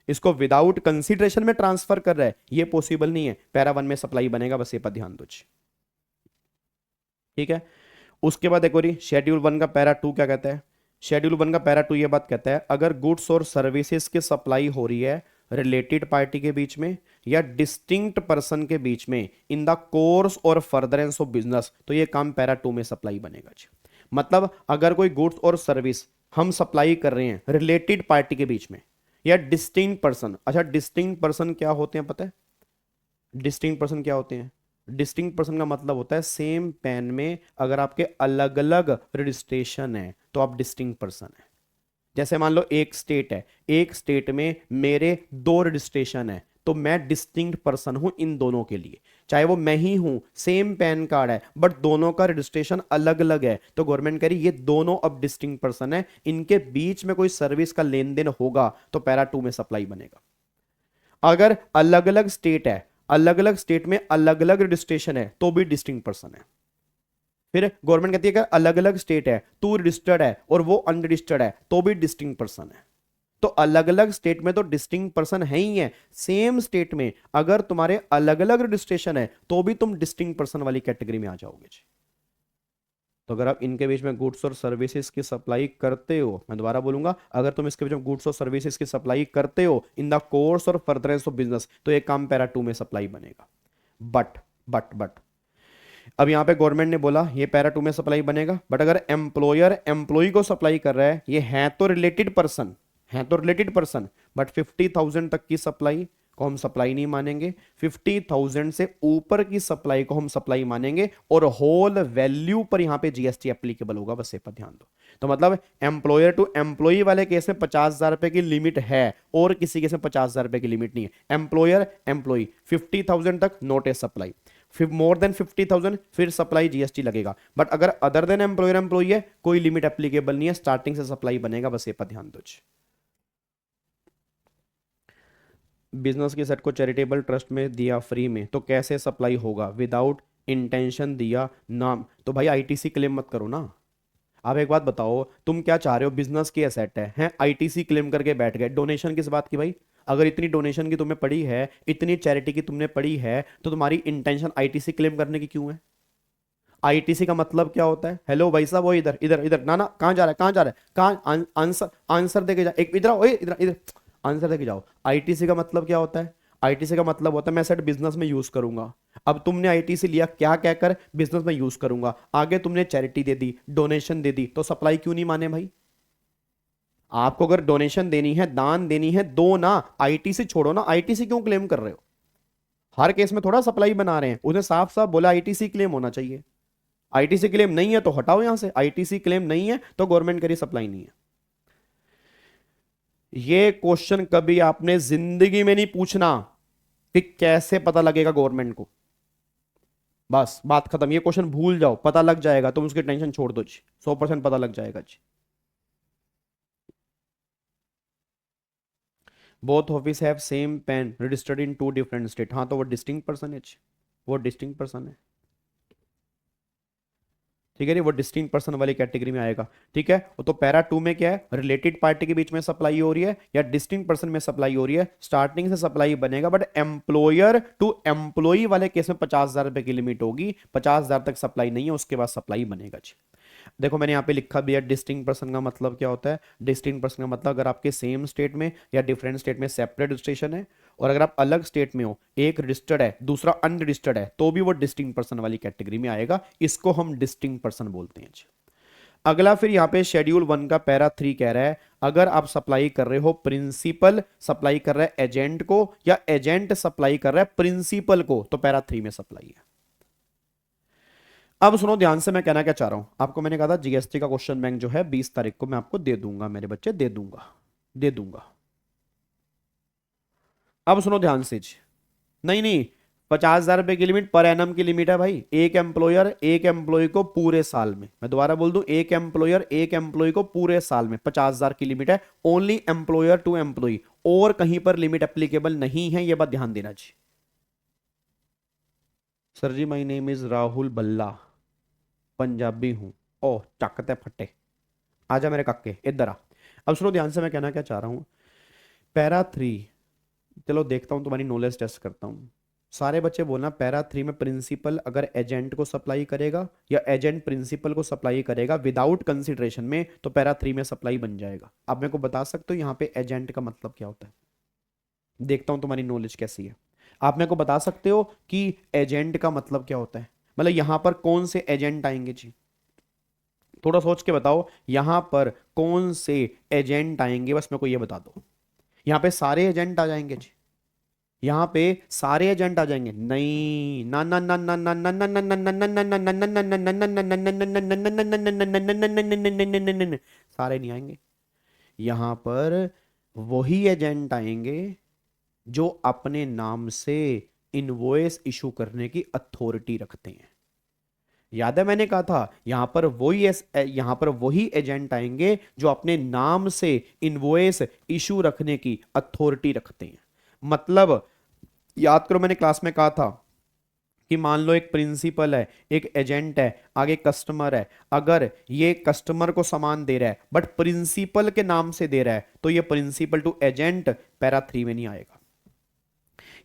इसको विदाउट कंसीडरेशन में ट्रांसफर कर रहा है, ये पॉसिबल नहीं है। पैरा 1 में सप्लाई बनेगा। बस ये पर ध्यान दो। ठीक है। उसके बाद एक और शेड्यूल 1 का पैरा 2 क्या कहता है? शेड्यूल 1 का पैरा 2 ये बात कहता है अगर गुड्स और सर्विसेज की सप्लाई हो रही है रिलेटेड पार्टी के बीच में या डिस्टिंक्ट पर्सन के बीच में इन the course or furtherance of business, तो ये काम पैरा 2 में सप्लाई बनेगा जी। मतलब अगर कोई गुड्स और सर्विस हम सप्लाई कर रहे हैं रिलेटेड पार्टी के बीच में या डिस्टिंक्ट पर्सन। अच्छा डिस्टिंक्ट पर्सन क्या होते हैं पता है? डिस्टिंक्ट पर्सन क्या होते हैं? डिस्टिंक्ट पर्सन का मतलब होता है सेम पेन में अगर आपके अलग अलग रजिस्ट्रेशन है तो आप डिस्टिंक्ट पर्सन है। जैसे मान लो एक स्टेट है, एक स्टेट में मेरे 2 रजिस्ट्रेशन है, तो मैं डिस्टिंक्ट पर्सन हूं इन दोनों के लिए। चाहे वो मैं ही हूं, सेम पैन कार्ड है बट दोनों का रजिस्ट्रेशन अलग अलग है, तो गवर्नमेंट कह रही ये दोनों अब डिस्टिंक्ट पर्सन है, इनके बीच में कोई सर्विस का लेन देन होगा तो पैरा 2 में सप्लाई बनेगा। अगर अलग अलग स्टेट है, अलग अलग स्टेट में अलग अलग रजिस्ट्रेशन है, तो भी डिस्टिंक्ट पर्सन है। फिर गवर्नमेंट कहती है कि अलग अलग स्टेट है, तू रजिस्टर्ड है और वो अनरजिस्टर्ड है, तो भी डिस्टिंक्ट पर्सन है। तो अलग अलग स्टेट में तो डिस्टिंक्ट पर्सन है ही है। सेम स्टेट में अगर तुम्हारे अलग अलग रजिस्ट्रेशन है तो भी तुम डिस्टिंक्ट पर्सन वाली कैटेगरी में आ जाओगे जी। तो अगर आप इनके बीच में गुड्स और सर्विसेज की सप्लाई करते हो, मैं दोबारा बोलूंगा, अगर तुम इसके बीच में गुड्स और सर्विसेज की सप्लाई करते हो इन the course or furtherance of business, तो ये काम पैरा 2 में सप्लाई बनेगा। बट अब यहां पे गवर्नमेंट ने बोला ये पैरा 2 में सप्लाई बनेगा, बट अगर एम्प्लॉयर एम्प्लॉय को सप्लाई कर रहा है, ये है तो रिलेटेड पर्सन, बट 50,000 तक की सप्लाई को हम सप्लाई नहीं मानेंगे, 50,000 से ऊपर की सप्लाई को हम सप्लाई मानेंगे, और होल वैल्यू पर यहां पे जीएसटी एप्लीकेबल होगा। बस ये पर ध्यान दो। तो मतलब एम्प्लॉयर टू एम्प्लॉय वाले केस में 50,000 रुपए की लिमिट है और किसी केस में 50,000 रुपए की लिमिट नहीं है। एम्प्लॉयर एम्प्लॉय 50,000 तक नोट ए सप्लाई, फिर मोर देन 50,000 फिर सप्लाई जीएसटी लगेगा। बट अगर अदर देन एम्प्लॉयर एम्प्लॉय है, कोई लिमिट एप्लीकेबल नहीं है, स्टार्टिंग से सप्लाई बनेगा। बस ये पर ध्यान दो। बिजनेस की सेट को चैरिटेबल ट्रस्ट में दिया फ्री में, तो कैसे सप्लाई होगा? विदाउट इंटेंशन दिया नाम, तो भाई आईटीसी क्लेम मत करो ना। आप एक बात बताओ, तुम क्या चाह रहे हो? बिजनेस की एसेट है, आईटीसी क्लेम करके बैठ गए। डोनेशन किस बात की भाई? अगर इतनी डोनेशन की तुम्हें पड़ी है, इतनी चैरिटी की तुमने पड़ी है, तो तुम्हारी इंटेंशन आईटीसी क्लेम करने की क्यों है? आईटीसी का मतलब क्या होता है? हेलो भाई साहब, वो इधर इधर इधर, ना कहां जा रहा है, कहां? आंसर देके जा, एक इधर आओ, इधर इधर आंसर देके जाओ। आईटीसी का मतलब क्या होता है? आईटीसी का मतलब होता है मैं सेट बिजनेस में यूज करूंगा। अब तुमने आईटीसी लिया क्या कहकर? बिजनेस में यूज करूंगा। आगे तुमने चैरिटी दे दी, डोनेशन दे दी, तो सप्लाई क्यों नहीं माने भाई? आपको अगर डोनेशन देनी है, दान देनी है, दो ना, आईटीसी छोड़ो ना। आईटीसी क्यों क्लेम कर रहे हो? हर केस में थोड़ा सप्लाई बना रहे हैं। उसने साफ साफ बोला आईटीसी क्लेम होना चाहिए। आईटीसी क्लेम नहीं है तो हटाओ यहां से। आईटीसी क्लेम नहीं है तो गवर्नमेंट करी सप्लाई नहीं है। ये क्वेश्चन कभी आपने जिंदगी में नहीं पूछना कि कैसे पता लगेगा गवर्नमेंट को। बस बात खत्म। ये क्वेश्चन भूल जाओ, पता लग जाएगा, तुम उसकी टेंशन छोड़ दो जी, 100% पता लग जाएगा जी। Both office have same PAN registered in two different state, हाँ तो वो डिस्टिंक्ट पर्सन है जी, वो डिस्टिंक्ट पर्सन है, ठीक है जी, वो डिस्टिंक्ट पर्सन वाली कैटेगरी में आएगा। ठीक है, तो पैरा 2 में क्या है, रिलेटेड पार्टी के बीच में सप्लाई हो रही है या डिस्टिंक्ट पर्सन में सप्लाई हो रही है, स्टार्टिंग से सप्लाई बनेगा, बट एम्प्लॉयर टू एम्प्लॉई वाले केस में 50,000 रुपए की लिमिट होगी, 50,000 तक सप्लाई नहीं है, उसके बाद सप्लाई बनेगा जी। देखो मैंने यहाँ पे लिखा भी है डिस्टिंक्ट पर्सन का मतलब क्या होता है। डिस्टिंक्ट पर्सन का मतलब अगर आपके सेम स्टेट में या डिफरेंट स्टेट में सेपरेट रजिस्ट्रेशन है, और अगर आप अलग स्टेट में हो, एक रजिस्टर्ड है दूसरा अनरजिस्टर्ड है, तो भी वो डिस्टिंक्ट पर्सन वाली कैटेगरी में आएगा, इसको हम डिस्टिंक्ट पर्सन बोलते हैं जी। अगला फिर यहाँ पे शेड्यूल 1 का पैरा 3 कह रहा है, अगर आप सप्लाई कर रहे हो, प्रिंसिपल सप्लाई कर रहा है एजेंट को या एजेंट सप्लाई कर रहा है प्रिंसिपल को, तो पैरा 3 में सप्लाई है। अब सुनो ध्यान से, मैं कहना क्या चाह रहा हूं आपको, मैंने कहा था जीएसटी का क्वेश्चन बैंक जो है 20 तारीख को मैं आपको दे दूंगा मेरे बच्चे, दे दूंगा, दे दूंगा। अब सुनो ध्यान से जी, नहीं नहीं, 50,000 रुपए की लिमिट पर एनम की लिमिट है भाई, एक एम्प्लॉयर एक एम्प्लॉय को पूरे साल में, मैं दोबारा बोल दूं, एक एम्प्लॉयर एक एम्प्लॉय को पूरे साल में 50,000 की लिमिट है, ओनली एम्प्लॉयर टू एम्प्लॉय, और कहीं पर लिमिट एप्लीकेबल नहीं है, यह बात ध्यान देना जी। सर जी my name is Rahul Balla, Punjabi हूं, ओ चाकते फट्टे, आजा मेरे काके इधर आ। अब सुनो ध्यान से, मैं कहना क्या चाह रहा हूं, पैरा 3, चलो देखता हूं तुम्हारी नॉलेज टेस्ट करता हूं। सारे बच्चे बोलना, पैरा 3 में प्रिंसिपल अगर एजेंट को सप्लाई करेगा या एजेंट प्रिंसिपल को सप्लाई करेगा विदाउट कंसिडरेशन में, तो पैरा 3 में सप्लाई बन जाएगा। आप मेरे को बता सकते हो यहाँ पे एजेंट का मतलब क्या होता है, देखता हूं तुम्हारी नॉलेज कैसी है। आप मेरे को बता सकते हो कि एजेंट का मतलब क्या होता है, मतलब यहां पर कौन से एजेंट आएंगे जी, थोड़ा सोच के बताओ, यहां पर कौन से एजेंट आएंगे, बस मेरे को ये बता दो। यहां पे सारे एजेंट आ जाएंगे जी, यहां पे सारे एजेंट आ जाएंगे, नहीं, ना ना ना ना ना ना ना ना ना ना ना ना ना, सारे नहीं आएंगे। यहां पर वही एजेंट आएंगे जो अपने नाम से इनवॉइस इशू करने की अथॉरिटी रखते हैं। याद है मैंने कहा था, यहां पर वही एजेंट आएंगे जो अपने नाम से इनवॉइस इशू रखने की अथॉरिटी रखते हैं। मतलब याद करो, मैंने क्लास में कहा था कि मान लो एक प्रिंसिपल है, एक एजेंट है, आगे कस्टमर है, अगर ये कस्टमर को सामान दे रहा है बट प्रिंसिपल के नाम से दे रहा है, तो ये प्रिंसिपल टू एजेंट पैरा 3 में नहीं आएगा।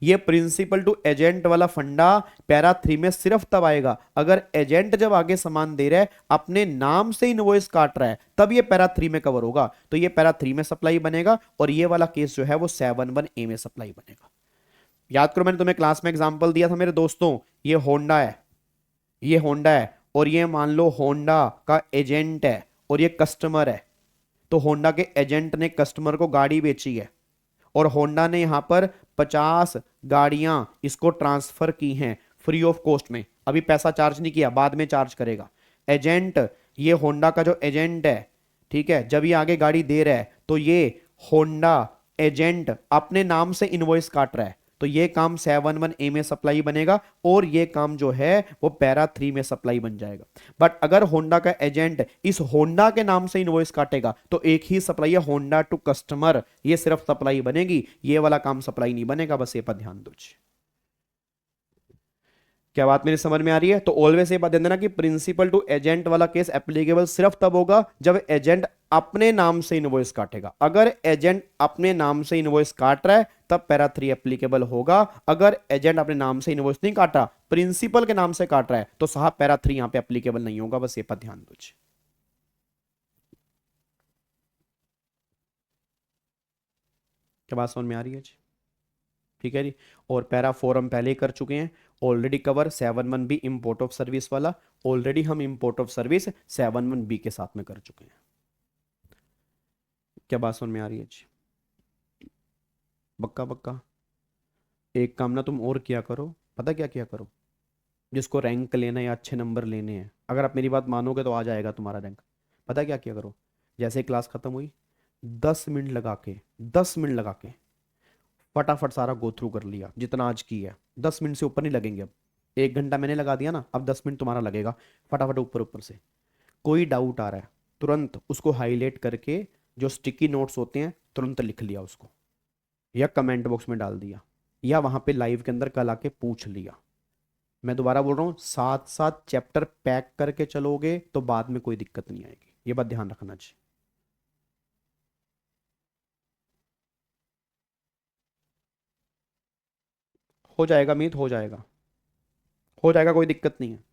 ये प्रिंसिपल टू एजेंट वाला फंडा पैरा 3 में सिर्फ तब आएगा अगर एजेंट जब आगे सामान दे रहा है अपने नाम से इनवॉइस काट रहा है, तब ये पैरा 3 में कवर होगा, तो ये पैरा 3 में सप्लाई बनेगा, और ये वाला केस जो है वो 7(1)(a) में सप्लाई बनेगा। याद करो मैंने तुम्हें क्लास में एग्जांपल दिया था मेरे दोस्तों, ये होंडा है, ये होंडा है, और ये मान लो होंडा का एजेंट है और ये कस्टमर है, तो होंडा के एजेंट ने कस्टमर को गाड़ी बेची है और होंडा ने यहां पर 50 गाड़ियां इसको ट्रांसफर की हैं फ्री ऑफ कॉस्ट में, अभी पैसा चार्ज नहीं किया, बाद में चार्ज करेगा एजेंट। ये होंडा का जो एजेंट है, ठीक है, जब ये आगे गाड़ी दे रहा है तो ये होंडा एजेंट अपने नाम से इनवॉइस काट रहा है, तो ये काम 7(1)(a) में सप्लाई बनेगा, और ये काम जो है वो पैरा 3 में सप्लाई बन जाएगा। बट अगर होंडा का एजेंट इस होंडा के नाम से इनवॉइस काटेगा तो एक ही सप्लाई है, होंडा टू कस्टमर, ये सिर्फ सप्लाई बनेगी, ये वाला काम सप्लाई नहीं बनेगा, बस ये पर ध्यान दो। क्या बात मेरी समझ में आ रही है? तो ऑलवेज ये बात ध्यान देना कि प्रिंसिपल टू एजेंट वाला केस एप्लीकेबल सिर्फ तब होगा जब एजेंट अपने नाम से इनवॉइस काटेगा। अगर एजेंट अपने नाम से इनवॉइस काट रहा है तब पैरा 3 एप्लीकेबल होगा। अगर एजेंट अपने नाम से इनवॉइस नहीं काटा, प्रिंसिपल के नाम से काट रहा है, तो साहब पैरा 3 यहां पे एप्लीकेबल नहीं होगा, बस ये पर ध्यान दो। क्या बात समझ में आ रही है जी? ठीक है जी। और पैरा 4 हम पहले ही कर चुके हैं already cover, 7(1)(b) import of service वाला, ऑलरेडी हम इंपोर्ट ऑफ सर्विस 7(1)(b) के साथ में कर चुके हैं। क्या बात समझ में आ रही है जी? बक्का बक्का। एक काम ना तुम और किया करो, पता क्या किया करो, जिसको रैंक लेना है या अच्छे नंबर लेने हैं, अगर आप मेरी बात मानोगे तो आ जाएगा तुम्हारा रैंक। पता क्या किया करो, जैसे क्लास खत्म हुई 10 मिनट लगा के, 10 मिनट लगा के फटाफट सारा गो थ्रू कर लिया जितना आज की है। 10 मिनट से ऊपर नहीं लगेंगे, अब 1 घंटा मैंने लगा दिया ना, अब 10 मिनट तुम्हारा लगेगा। फटाफट ऊपर ऊपर से कोई डाउट आ रहा है तुरंत उसको हाईलाइट करके, जो स्टिकी नोट्स होते हैं तुरंत लिख लिया उसको। या कमेंट बॉक्स में डाल दिया, या वहां पे लाइव के अंदर कल आके पूछ लिया। मैं दोबारा बोल रहा हूँ, साथ साथ चैप्टर पैक करके चलोगे तो बाद में कोई दिक्कत नहीं आएगी, ये बात ध्यान रखना चाहिए। हो जाएगा मीत, हो जाएगा, हो जाएगा, कोई दिक्कत नहीं है।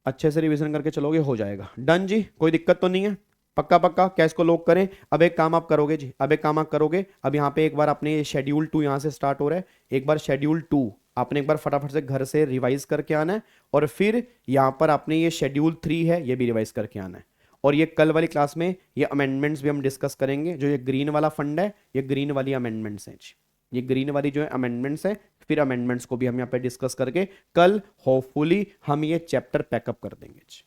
अच्छे से रिवीजन करके चलोगे हो जाएगा। डन जी, कोई दिक्कत तो नहीं है, पक्का पक्का। कैश को लॉक करें। अब एक काम आप करोगे जी, अब एक काम आप करोगे, अब यहाँ पे एक बार आपने शेड्यूल 2 यहाँ से स्टार्ट हो रहा है, एक बार शेड्यूल 2 आपने एक बार फटाफट से घर से रिवाइज करके आना है, और फिर यहाँ पर आपने ये शेड्यूल 3 है ये भी रिवाइज करके आना है। और ये कल वाली क्लास में ये अमेंडमेंट्स भी हम डिस्कस करेंगे। जो ये ग्रीन वाला फंड है, ये ग्रीन वाली अमेंडमेंट्स हैं जी, ये ग्रीन वाली जो है अमेंडमेंट्स है, फिर अमेंडमेंट्स को भी हम यहाँ पे डिस्कस करके कल होपफुली हम ये चैप्टर पैकअप कर देंगे जी।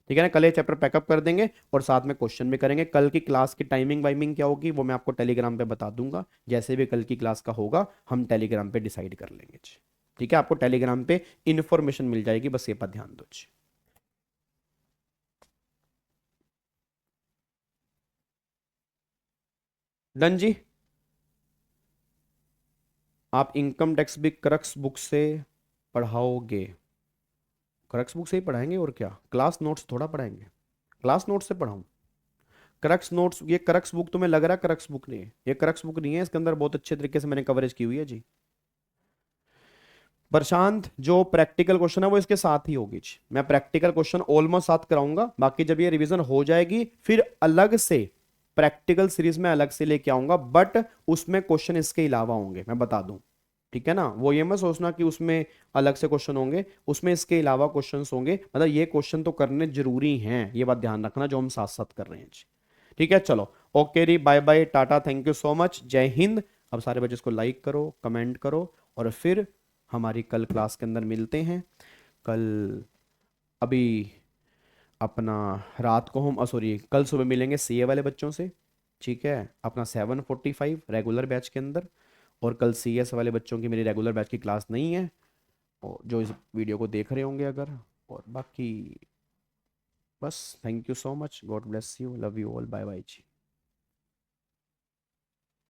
ठीक है ना, कल ये चैप्टर पैकअप कर देंगे और साथ में क्वेश्चन भी करेंगे। कल की क्लास की टाइमिंग वाइमिंग क्या होगी वो मैं आपको टेलीग्राम पे बता दूंगा, जैसे भी कल की क्लास का होगा हम टेलीग्राम पे डिसाइड कर लेंगे जी। ठीक है, आपको टेलीग्राम पे इंफॉर्मेशन मिल जाएगी, बस ये पर ध्यान दो जी। डन जी। आप इनकम टैक्स भी क्रक्स बुक से पढ़ाओगे? क्रक्स बुक से ही पढ़ाएंगे और क्या, क्लास नोट्स थोड़ा पढ़ाएंगे, क्लास नोट्स से पढ़ाऊं? क्रक्स नोट्स, ये क्रक्स बुक तुम्हें लग रहा है क्रक्स बुक नहीं है, ये क्रक्स बुक नहीं है, इसके अंदर बहुत अच्छे तरीके से मैंने कवरेज की हुई है जी। प्रशांत, जो प्रैक्टिकल क्वेश्चन है वो इसके साथ ही होगी जी। मैं प्रैक्टिकल क्वेश्चन ऑलमोस्ट साथ कराऊंगा, बाकी जब ये रिवीजन हो जाएगी फिर अलग से प्रैक्टिकल सीरीज में अलग से लेके आऊंगा, बट उसमें क्वेश्चन इसके अलावा होंगे, मैं बता दूं। ठीक है ना, वो ये मत सोचना कि उसमें अलग से क्वेश्चन होंगे, उसमें इसके अलावा क्वेश्चंस होंगे, मतलब ये क्वेश्चन तो करने जरूरी हैं, ये बात ध्यान रखना जो हम साथ साथ कर रहे हैं जी। ठीक है, चलो ओके री, bye bye, tata, thank you so much, जय हिंद। अब सारे बच्चे इसको लाइक करो, कमेंट करो, और फिर हमारी कल क्लास के अंदर मिलते हैं। कल अभी अपना रात को हम सॉरी कल सुबह मिलेंगे सीए वाले बच्चों से। ठीक है, अपना 7:45 रेगुलर बैच के अंदर, और कल सीएस वाले बच्चों की मेरी रेगुलर बैच की क्लास नहीं है, और जो इस वीडियो को देख रहे होंगे अगर, और बाकी बस thank you so much, god bless you, love you all, bye bye ji.